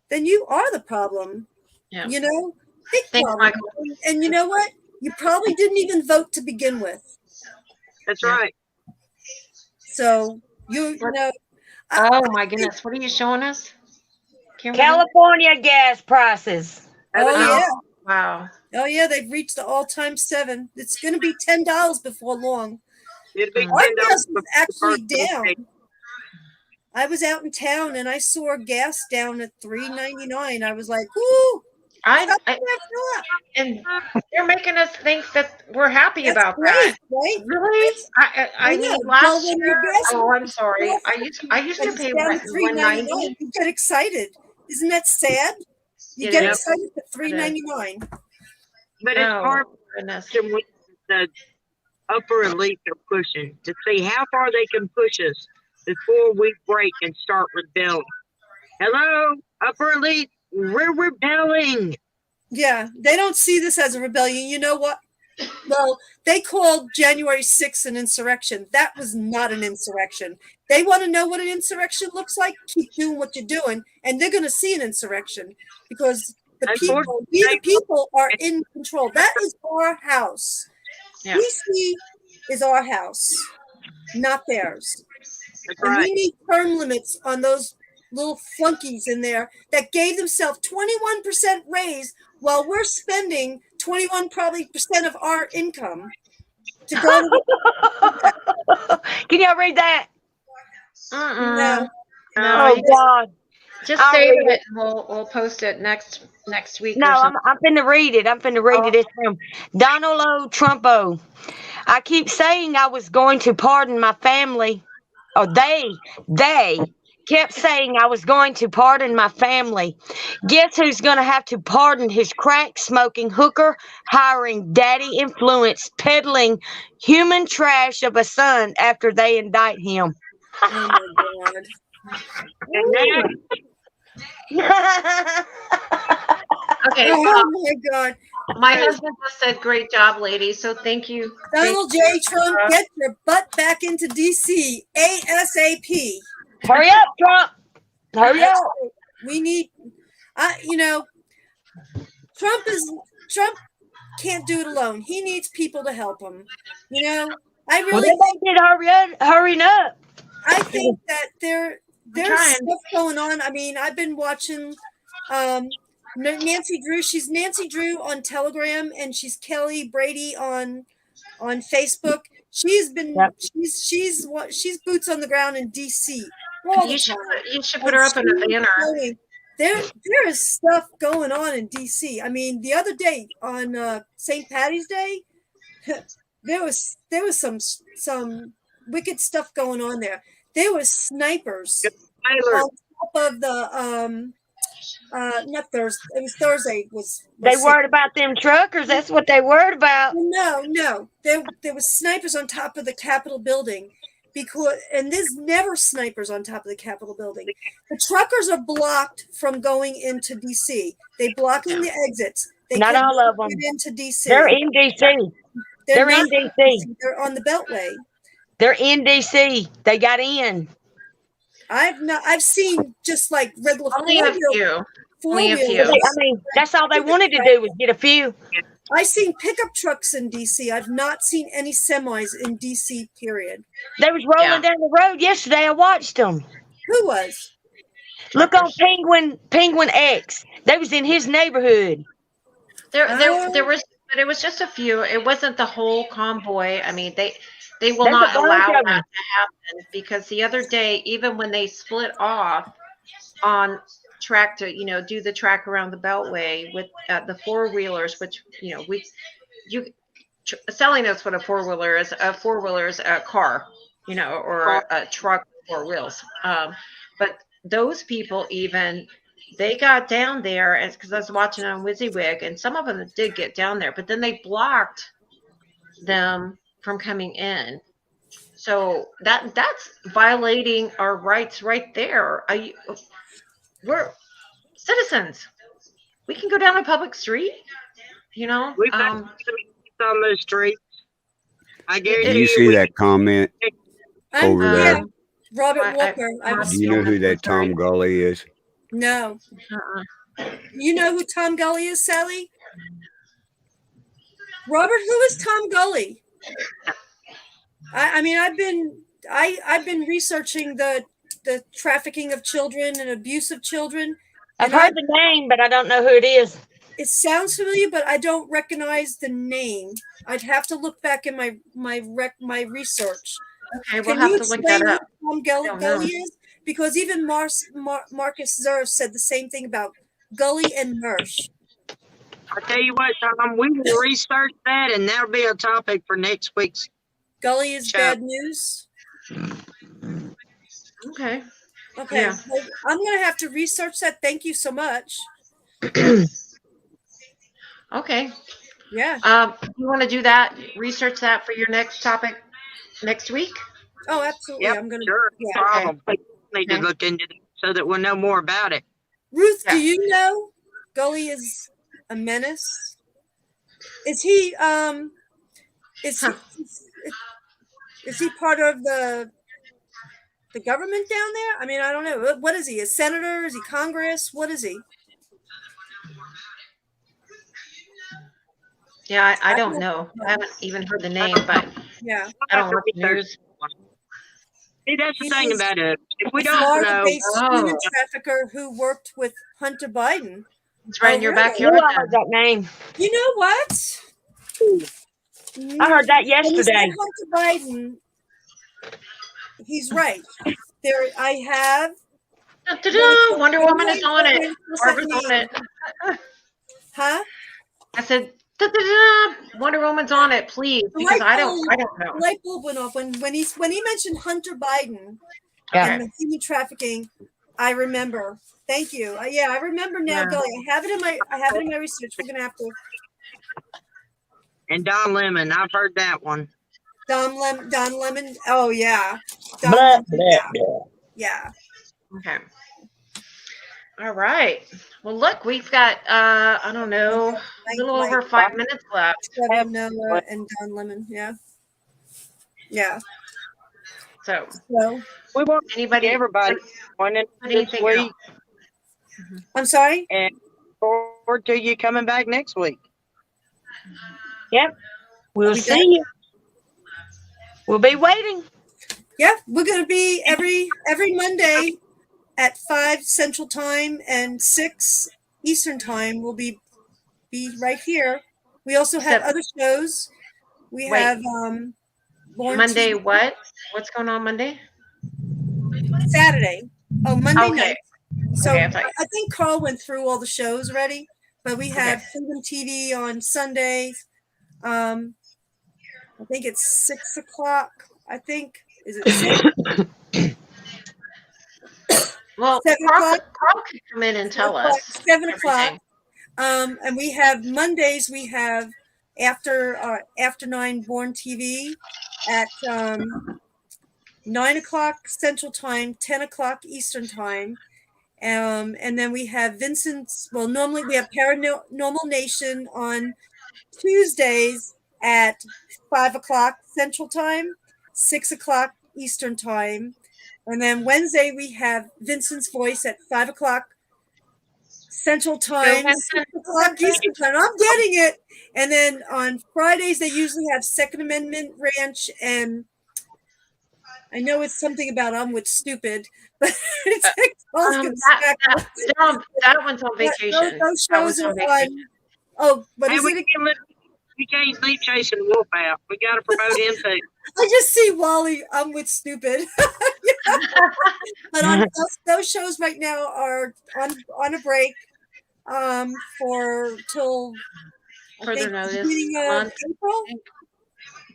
then you are the problem. Yeah. Big Thanks, problem. Michael. And you know what? You probably didn't even vote to begin with. That's right. So oh my goodness, what are you showing us? California gas prices. Yeah. Wow. Oh yeah, they've reached the all-time 7. It's going to be $10 before long. It'll be $10 was actually down. I was out in town and I saw gas down at $3.99. I was like, "Ooh!" And they're making us think that we're happy about that. Right? Really? I mean, last year. Oh, I'm sorry. I used to pay $1.90. You get excited. Isn't that sad? You get excited for $3.99. But it's hard to when the upper elite are pushing to see how far they can push us before we break and start rebelling. Hello, upper elite, we're rebelling. Yeah, they don't see this as a rebellion. You know what? Well, they called January 6th an insurrection. That was not an insurrection. They want to know what an insurrection looks like. Keep doing what you're doing, and they're going to see an insurrection because the people, we the people, are in control. That is our house. Yeah. DC is our house, not theirs. That's And right. we need term limits on those little flunkies in there that gave themselves 21% raise while we're spending 21% of our income to go to Can y'all read that? No. Oh God! Just I'll save read it. And we'll post it next week. No, or I'm something. finna read it. I'm finna read it. It's from Donald O. Trumpo. I keep saying I was going to pardon my family. Oh, they kept saying I was going to pardon my family. Guess who's going to have to pardon his crack smoking hooker, hiring daddy influence, peddling human trash of a son after they indict him? Oh my God. Okay. Oh my God. My husband just said, "Great job, ladies." So thank you. Donald J. Trump, get your butt back into DC ASAP. Hurry up, Trump. Hurry up. We need, Trump can't do it alone. He needs people to help him. I Well, really they did hurrying up. I think that there's trying. stuff going on. I mean, I've been watching Nancy Drew. She's Nancy Drew on Telegram, and she's Kelly Brady on Facebook. She's been she's boots on the ground in DC all the time. You should put her up in a banner. There is stuff going on in DC. I mean, the other day on St. Patty's Day, there was some wicked stuff going on there. There was snipers on top of the not Thursday. It was Thursday. They worried about them truckers. That's what they worried about. No. There was snipers on top of the Capitol building and there's never snipers on top of the Capitol building. The truckers are blocked from going into DC. They're blocking the exits. They Not all of them. get into DC. They're in DC. They're in DC. They're on the Beltway. They're in DC. They got in. I've seen just like regular Only a few. Only a few. I mean, that's all they wanted to do was get a few. I've seen pickup trucks in DC. I've not seen any semis in DC, period. They was rolling down the road yesterday. I watched them. Who was? Look on Penguin X. They was in his neighborhood. There was, but it was just a few. It wasn't the whole convoy. I mean, they will not allow that to happen because the other day, even when they split off on track to do the track around the Beltway with the four-wheelers, which Sally knows what a four-wheeler is. A four-wheeler is a car, or a truck with four wheels. But those people they got down there, because I was watching on WYSIWYG, and some of them did get down there, but then they blocked them from coming in. So that's violating our rights right there. We're citizens. We can go down a public street, We've got on those streets. I guarantee Do you see that comment over there? Robert Walker. Do you know who that Tom Gully is? No. You know who Tom Gully is, Sally? Robert, who is Tom Gully? I mean, I've been researching the trafficking of children and abuse of children. I've heard the name, but I don't know who it is. It sounds familiar, but I don't recognize the name. I'd have to look back in my research. Okay, we'll have to look that up. Who Tom Gully is? Because even Marcus Zerf said the same thing about Gully and Mersch. I'll tell you what, Tom, we will research that, and that'll be a topic for next week's Gully is show. bad news. Okay. Yeah. Well, I'm going to have to research that. Thank you so much. Okay. Yeah. You want to do that? Research that for your next topic next week? Oh, absolutely. Yep, I'm going to. Sure. Yeah. Problem. We need to look into it so that we'll know more about it. Ruth, do you know Gully is a menace? Is he Is he is he part of the government down there? I mean, I don't know. What is he? A senator? Is he Congress? What is he? Yeah, I don't know. I haven't even heard the name, but Yeah. I don't watch the news. See, that's the He thing was about it. If we a don't know, Florida-based human trafficker who worked with Hunter Biden. It's right in your really? Oh, backyard. I heard that name. You know what? I heard that When he said yesterday. Hunter Biden, he's right. There, I have. Da-da-da, Wonder Woman is on it. Barbara's on it. Huh? I said, da-da-da, Wonder Woman's on it, please, because I don't know. The light bulb went off when he mentioned Hunter Biden Yeah. and the human trafficking. I remember. Thank you. Yeah, I remember now. Yeah. Going. I have it in my research. We're gonna have to. and Don Lemon, I've heard that one. Don Lemon. Oh yeah. Don Blah, Lemon, blah, yeah. blah. Yeah. Okay. All right. Well, look, we've got, I don't know, a little over 5 minutes left. Trevor Noah and Don Lemon. Yeah. Yeah. So, We want anybody, everybody on it this anything week, else? I'm sorry. and forward to you coming back next week. Yep. We'll we see done? you. We'll be waiting. Yeah, we're gonna be every Monday at 5 Central Time and 6 Eastern Time. We'll be right here. We also have other shows. We Wait. have Born Monday, TV. what? What's going on Monday? Saturday. Oh, Monday Okay. night. So Okay, I'm sorry. I think Carl went through all the shows already, but we have Freedom TV on Sunday. I think it's 6 o'clock. I think is it 6? Well, 7 Carl o'clock? could come in and tell us. 7 o'clock. everything. And we have Mondays. We have after 9 Born TV at 9 o'clock Central Time, 10 o'clock Eastern Time. And then we have Vincent's. Well, normally we have Paranormal Nation on Tuesdays at 5 o'clock Central Time, 6 o'clock Eastern Time. And then Wednesday we have Vincent's Voice at 5 o'clock Central Time, 6 o'clock Eastern Time. I'm getting it. And then on Fridays they usually have Second Amendment Ranch, and I know it's something about I'm with stupid, but it's that one's on vacation. Those shows are fun. Oh, but is it? We can't leave chasing the wolf out. We got to promote him too. I just see Wally. I'm with stupid. But on those shows right now are on a break for till further notice. Beginning of April.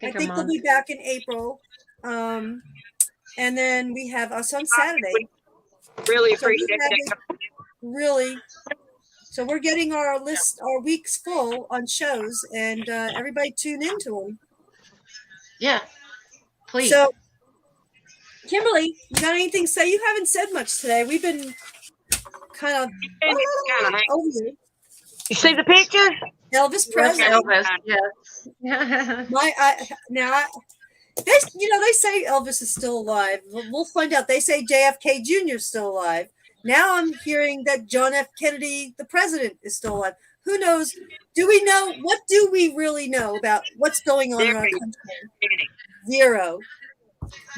I think a they'll be back in April. And then we have us on Saturday. Really appreciate that. Really. So we're getting our weeks full on shows, and everybody tune into them. Yeah, please. So, Kimberly, you got anything to say? You haven't said much today. We've been kind of over you. You see the picture? Elvis Presley. Elvis, yes. They say Elvis is still alive. We'll find out. They say JFK Jr. is still alive. Now I'm hearing that John F. Kennedy, the president, is still alive. Who knows? Do we know? What do we really know about what's going on in our country? Zero.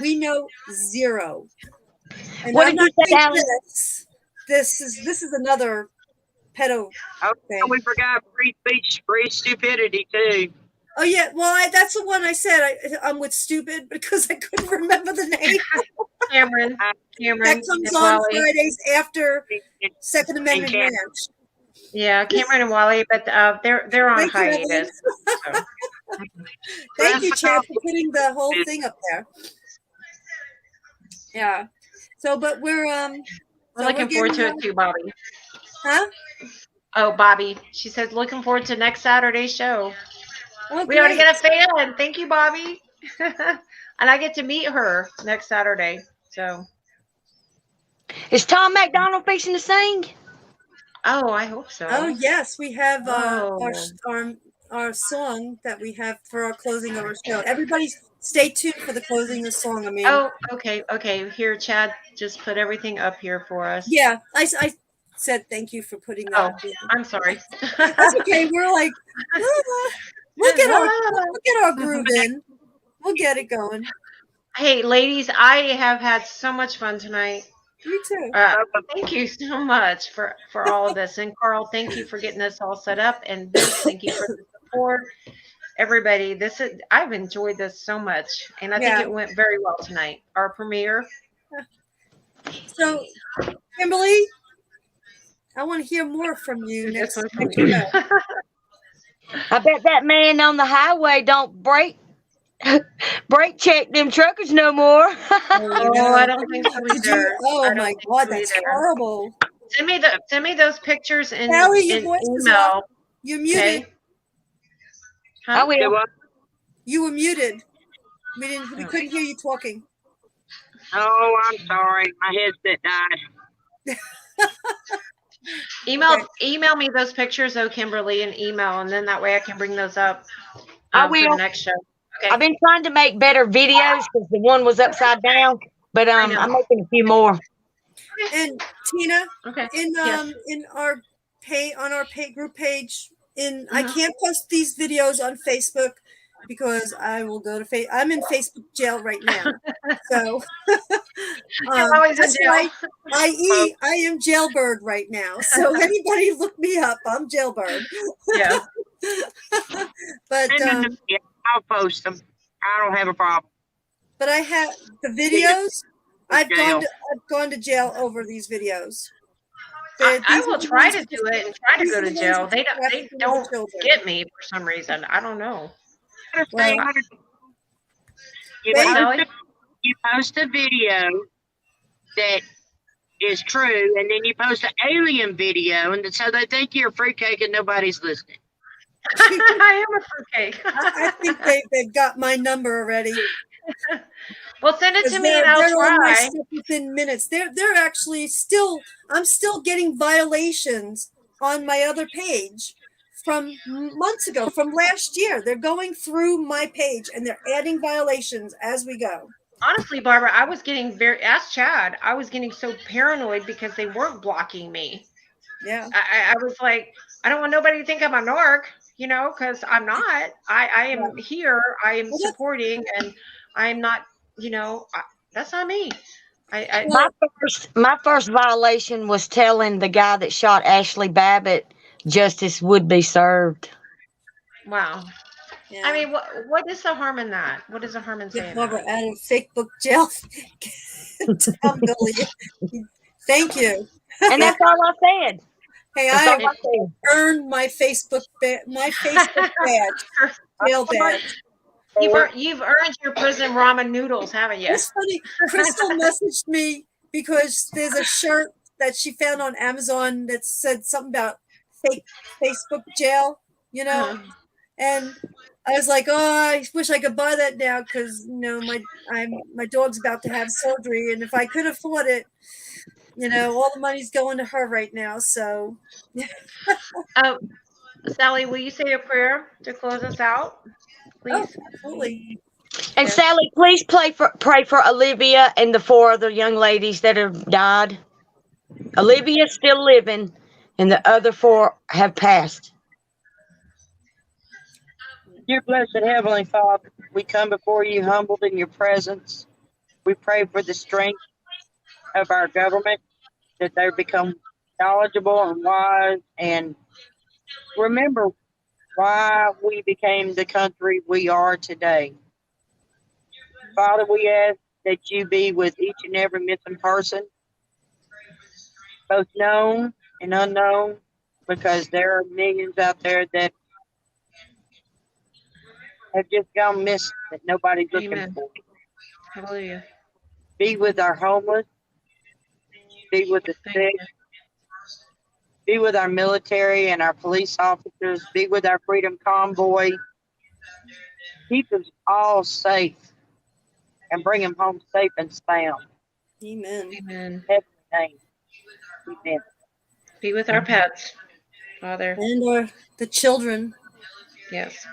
We know zero. And What I'm did you not say, thinking Alice? this is another pedo thing. We forgot free speech, free stupidity too. Oh yeah, well that's the one I said. I'm with stupid because I couldn't remember the name. Cameron. That comes on Fridays after Second Amendment Ranch. Yeah, Cameron and Wally, but they're on hiatus. So. Thank you, Chad, for putting the whole thing up there. Yeah. So, but we're looking forward to it too, Bobby. Huh? Oh, Bobby. She says looking forward to next Saturday's show. Oh, we already got a fan. Thank you, Bobby. And I get to meet her next Saturday. So. Is Tom McDonald fixing to sing? Oh, I hope so. Oh yes, we have our our song that we have for our closing of our show. Everybody stay tuned for the closing of the song. I mean, Oh, okay. Here, Chad just put everything up here for us. yeah, I said thank you for putting that Oh, up. I'm sorry. That's okay. We're like, we'll get our groove in. We'll get it going. Hey, ladies, I have had so much fun tonight. Me too. Thank you so much for all of this. And Carl, thank you for getting this all set up. And Vince, thank you for the support. Everybody, I've enjoyed this so much, and I think Yeah. it went very well tonight. Our premiere. So, Kimberly, I want to hear more from you This next was show. I bet that man on the highway don't brake check them truckers no more. Oh, I don't think so Did you? either. Oh I don't my think God, so that's either. horrible. Send me those pictures in Sally, your voice is off. email. You're muted. Okay. I will. You were muted. We couldn't hear you talking. Oh, I'm sorry. My headset died. Email me those pictures, though, Kimberly, and email, and then that way I can bring those up I for the will. next show. Okay. I've been trying to make better videos because the one was upside down, but I'm making a few more. And Tina, Okay. in our group page, I Mhm. can't post these videos on Facebook because I will go to I'm in Facebook jail right now. So always in that's jail. why I am jailbird right now. So anybody look me up. I'm jailbird. Yeah. But I'll post them. I don't have a problem. But I have the videos. I've gone to jail over these videos. I will try to do it and try to go to jail. They don't get me for some reason. I don't know. Well, you post a video that is true, and then you post an alien video, and so they think you're a fruitcake and nobody's listening. I am a fruitcake. I think they've got my number already. Well, send it to me and I'll try. On my stuff within minutes. They're actually still. I'm still getting violations on my other page from months ago, from last year. They're going through my page and they're adding violations as we go. Honestly, Barbara, I was getting ask Chad, I was getting so paranoid because they weren't blocking me. Yeah. I was like, I don't want nobody to think I'm a narc, because I'm not. I am here. I am supporting, and I am not, that's not me. My first violation was telling the guy that shot Ashley Babbitt justice would be served. Wow. Yeah. I mean, what is the harm in that? What is the harm in saying Barbara that? out of Facebook jail. Thank you. And that's all I said. Hey, I earned my Facebook badge. Jail badge. You've earned your prison ramen noodles, haven't you? It's funny. Crystal messaged me because there's a shirt that she found on Amazon that said something about fake Facebook jail, and I was like, oh, I wish I could buy that now because my dog's about to have surgery, and if I could afford it, all the money's going to her right now. So, Sally, will you say a prayer to close us out, please? Oh, absolutely. And Sally, please pray for Olivia and the 4 other young ladies that have died. Olivia's still living, and the other 4 have passed. Dear blessed Heavenly Father, we come before you humbled in your presence. We pray for the strength of our government, that they become knowledgeable and wise, and remember why we became the country we are today. Father, we ask that you be with each and every missing person, both known and unknown, because there are millions out there that have just gone missing that nobody's looking for. Hallelujah. Be with our homeless. Be with the sick. Be with our military and our police officers. Be with our freedom convoy. Keep us all safe and bring them home safe and sound. Amen. Amen. Amen. Be with our pets, Father. And the children. Yes.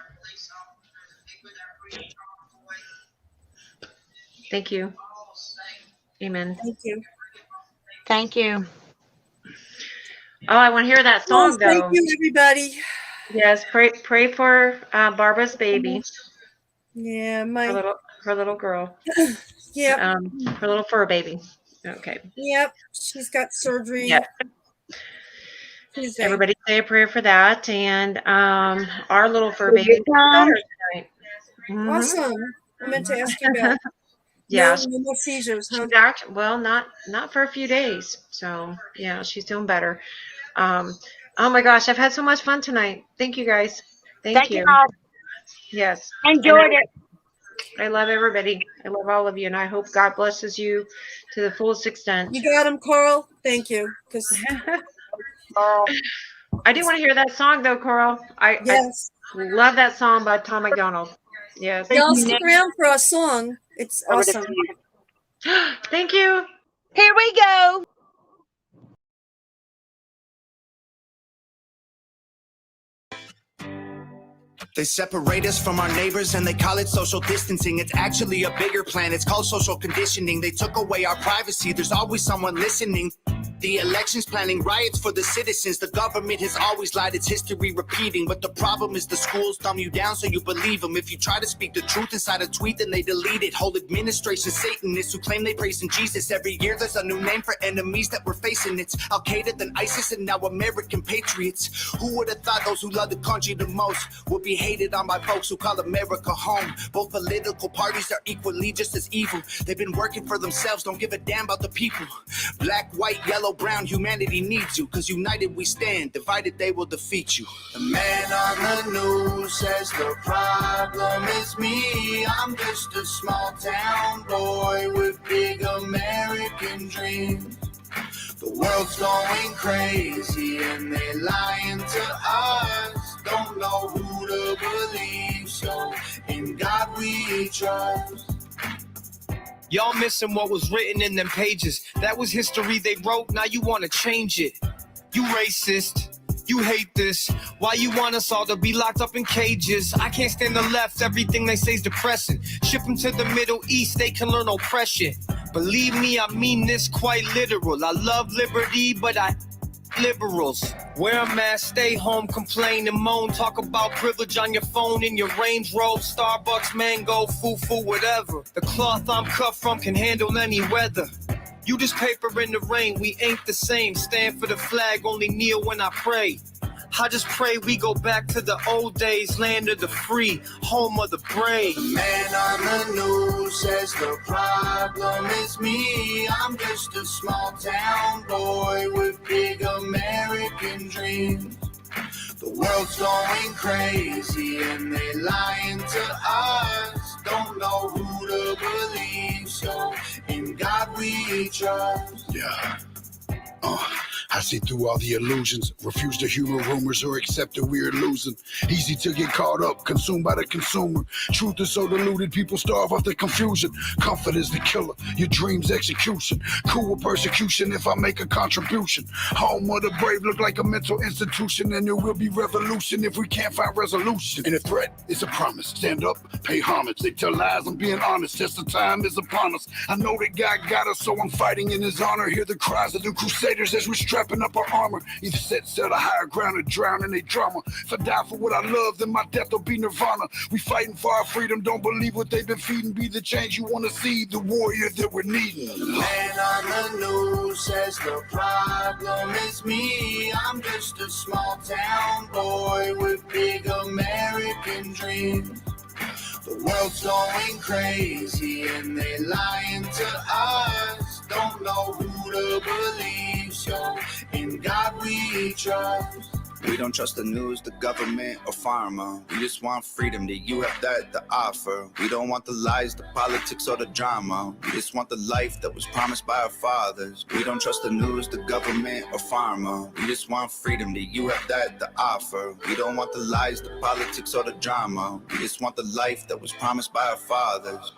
Thank you. Amen. Thank you. Thank you. Oh, I want to hear that Well, song thank though. you, everybody. Yes, pray for Barbara's baby, Yeah, her little girl, yep, her little fur baby. Okay. yep. She's got surgery Yeah. Tuesday. Everybody say a prayer for that, and our little fur Here baby it is better comes. tonight. Mhm. Awesome. I meant to ask you about. Yeah, No more seizures, huh? she's actually not for a few days. So yeah, she's doing better. Oh my gosh, I've had so much fun tonight. Thank you guys. Thank Thank you you. all. Yes. I And enjoyed it. I love everybody. I love all of you, and I hope God blesses you to the fullest extent. You got him, Carl. Thank you. Because I do want to hear that song though, Coral. yes, I love that song by Tom McDonald. Yes. y'all stick around for a song. It's awesome. Thank you. Here we go. They separate us from our neighbors and they call it social distancing. It's actually a bigger plan. It's called social conditioning. They took away our privacy. There's always someone listening. The elections planning riots for the citizens. The government has always lied. It's history repeating. But the problem is the schools dumb you down so you believe them. If you try to speak the truth inside a tweet, then they delete it. Whole administration Satanists who claim they praise in Jesus. Every year there's a new name for enemies that we're facing. It's Al-Qaeda, then ISIS, and now American patriots. Who would have thought those who love the country the most would be hated on by folks who call America home? Both political parties are equally just as evil. They've been working for themselves, don't give a damn about the people. Black, white, yellow, brown, humanity needs you. Cause united we stand, divided they will defeat you. The man on the news says the problem is me. I'm just a small town boy with big American dreams. The world's going crazy and they lying to us. Don't know who to believe, so in God we trust. Y'all missing what was written in them pages. That was history they wrote, now you wanna change it. You racist, you hate this. Why you want us all to be locked up in cages? I can't stand the left, everything they say's depressing. Ship them to the Middle East, they can learn oppression. Believe me, I mean this quite literal. I love liberty, but I liberals. Wear a mask, stay home, complain and moan. Talk about privilege on your phone in your Range Rover, Starbucks, mango, foo-foo, whatever. The cloth I'm cut from can handle any weather. You just paper in the rain, we ain't the same. Stand for the flag, only kneel when I pray. I just pray we go back to the old days, land of the free, home of the brave. The man on the news says the problem is me. I'm just a small town boy with big American dreams. The world's going crazy and they lying to us. Don't know who to believe, so in God we trust. Yeah. I see through all the illusions, refuse to humor rumors or accept that we're losing. Easy to get caught up, consumed by the consumer. Truth is so diluted, people starve off the confusion. Comfort is the killer, your dreams execution. Cool with persecution if I make a contribution. Home of the brave look like a mental institution, and there will be revolution if we can't find resolution. And a threat is a promise, stand up, pay homage. They tell lies, I'm being honest, just the time is upon us. I know that God got us, so I'm fighting in his honor. Hear the cries of the crusaders as we strapping up our armor. Either set a higher ground or drown in a drama. If I die for what I love, then my death will be nirvana. We fighting for our freedom, don't believe what they've been feeding. Be the change you want to see, the warrior that we're needing. The man on the news says the problem is me. I'm just a small town boy with big American dreams. The world's going crazy and they lying to us. Don't know who to believe, so in God we trust. We don't trust the news, the government, or pharma. We just want freedom, that you have that to offer. We don't want the lies, the politics, or the drama. We just want the life that was promised by our fathers. We don't trust the news, the government, or pharma. We just want freedom, that you have that to offer. We don't want the lies, the politics, or the drama. We just want the life that was promised by our fathers.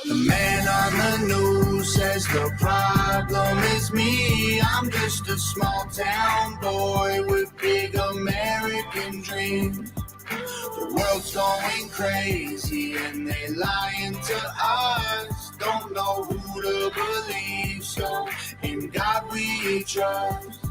The man on the news says the problem is me. I'm just a small town boy with big American dreams. The world's going crazy and they lying to us. Don't know who to believe, so in God we trust.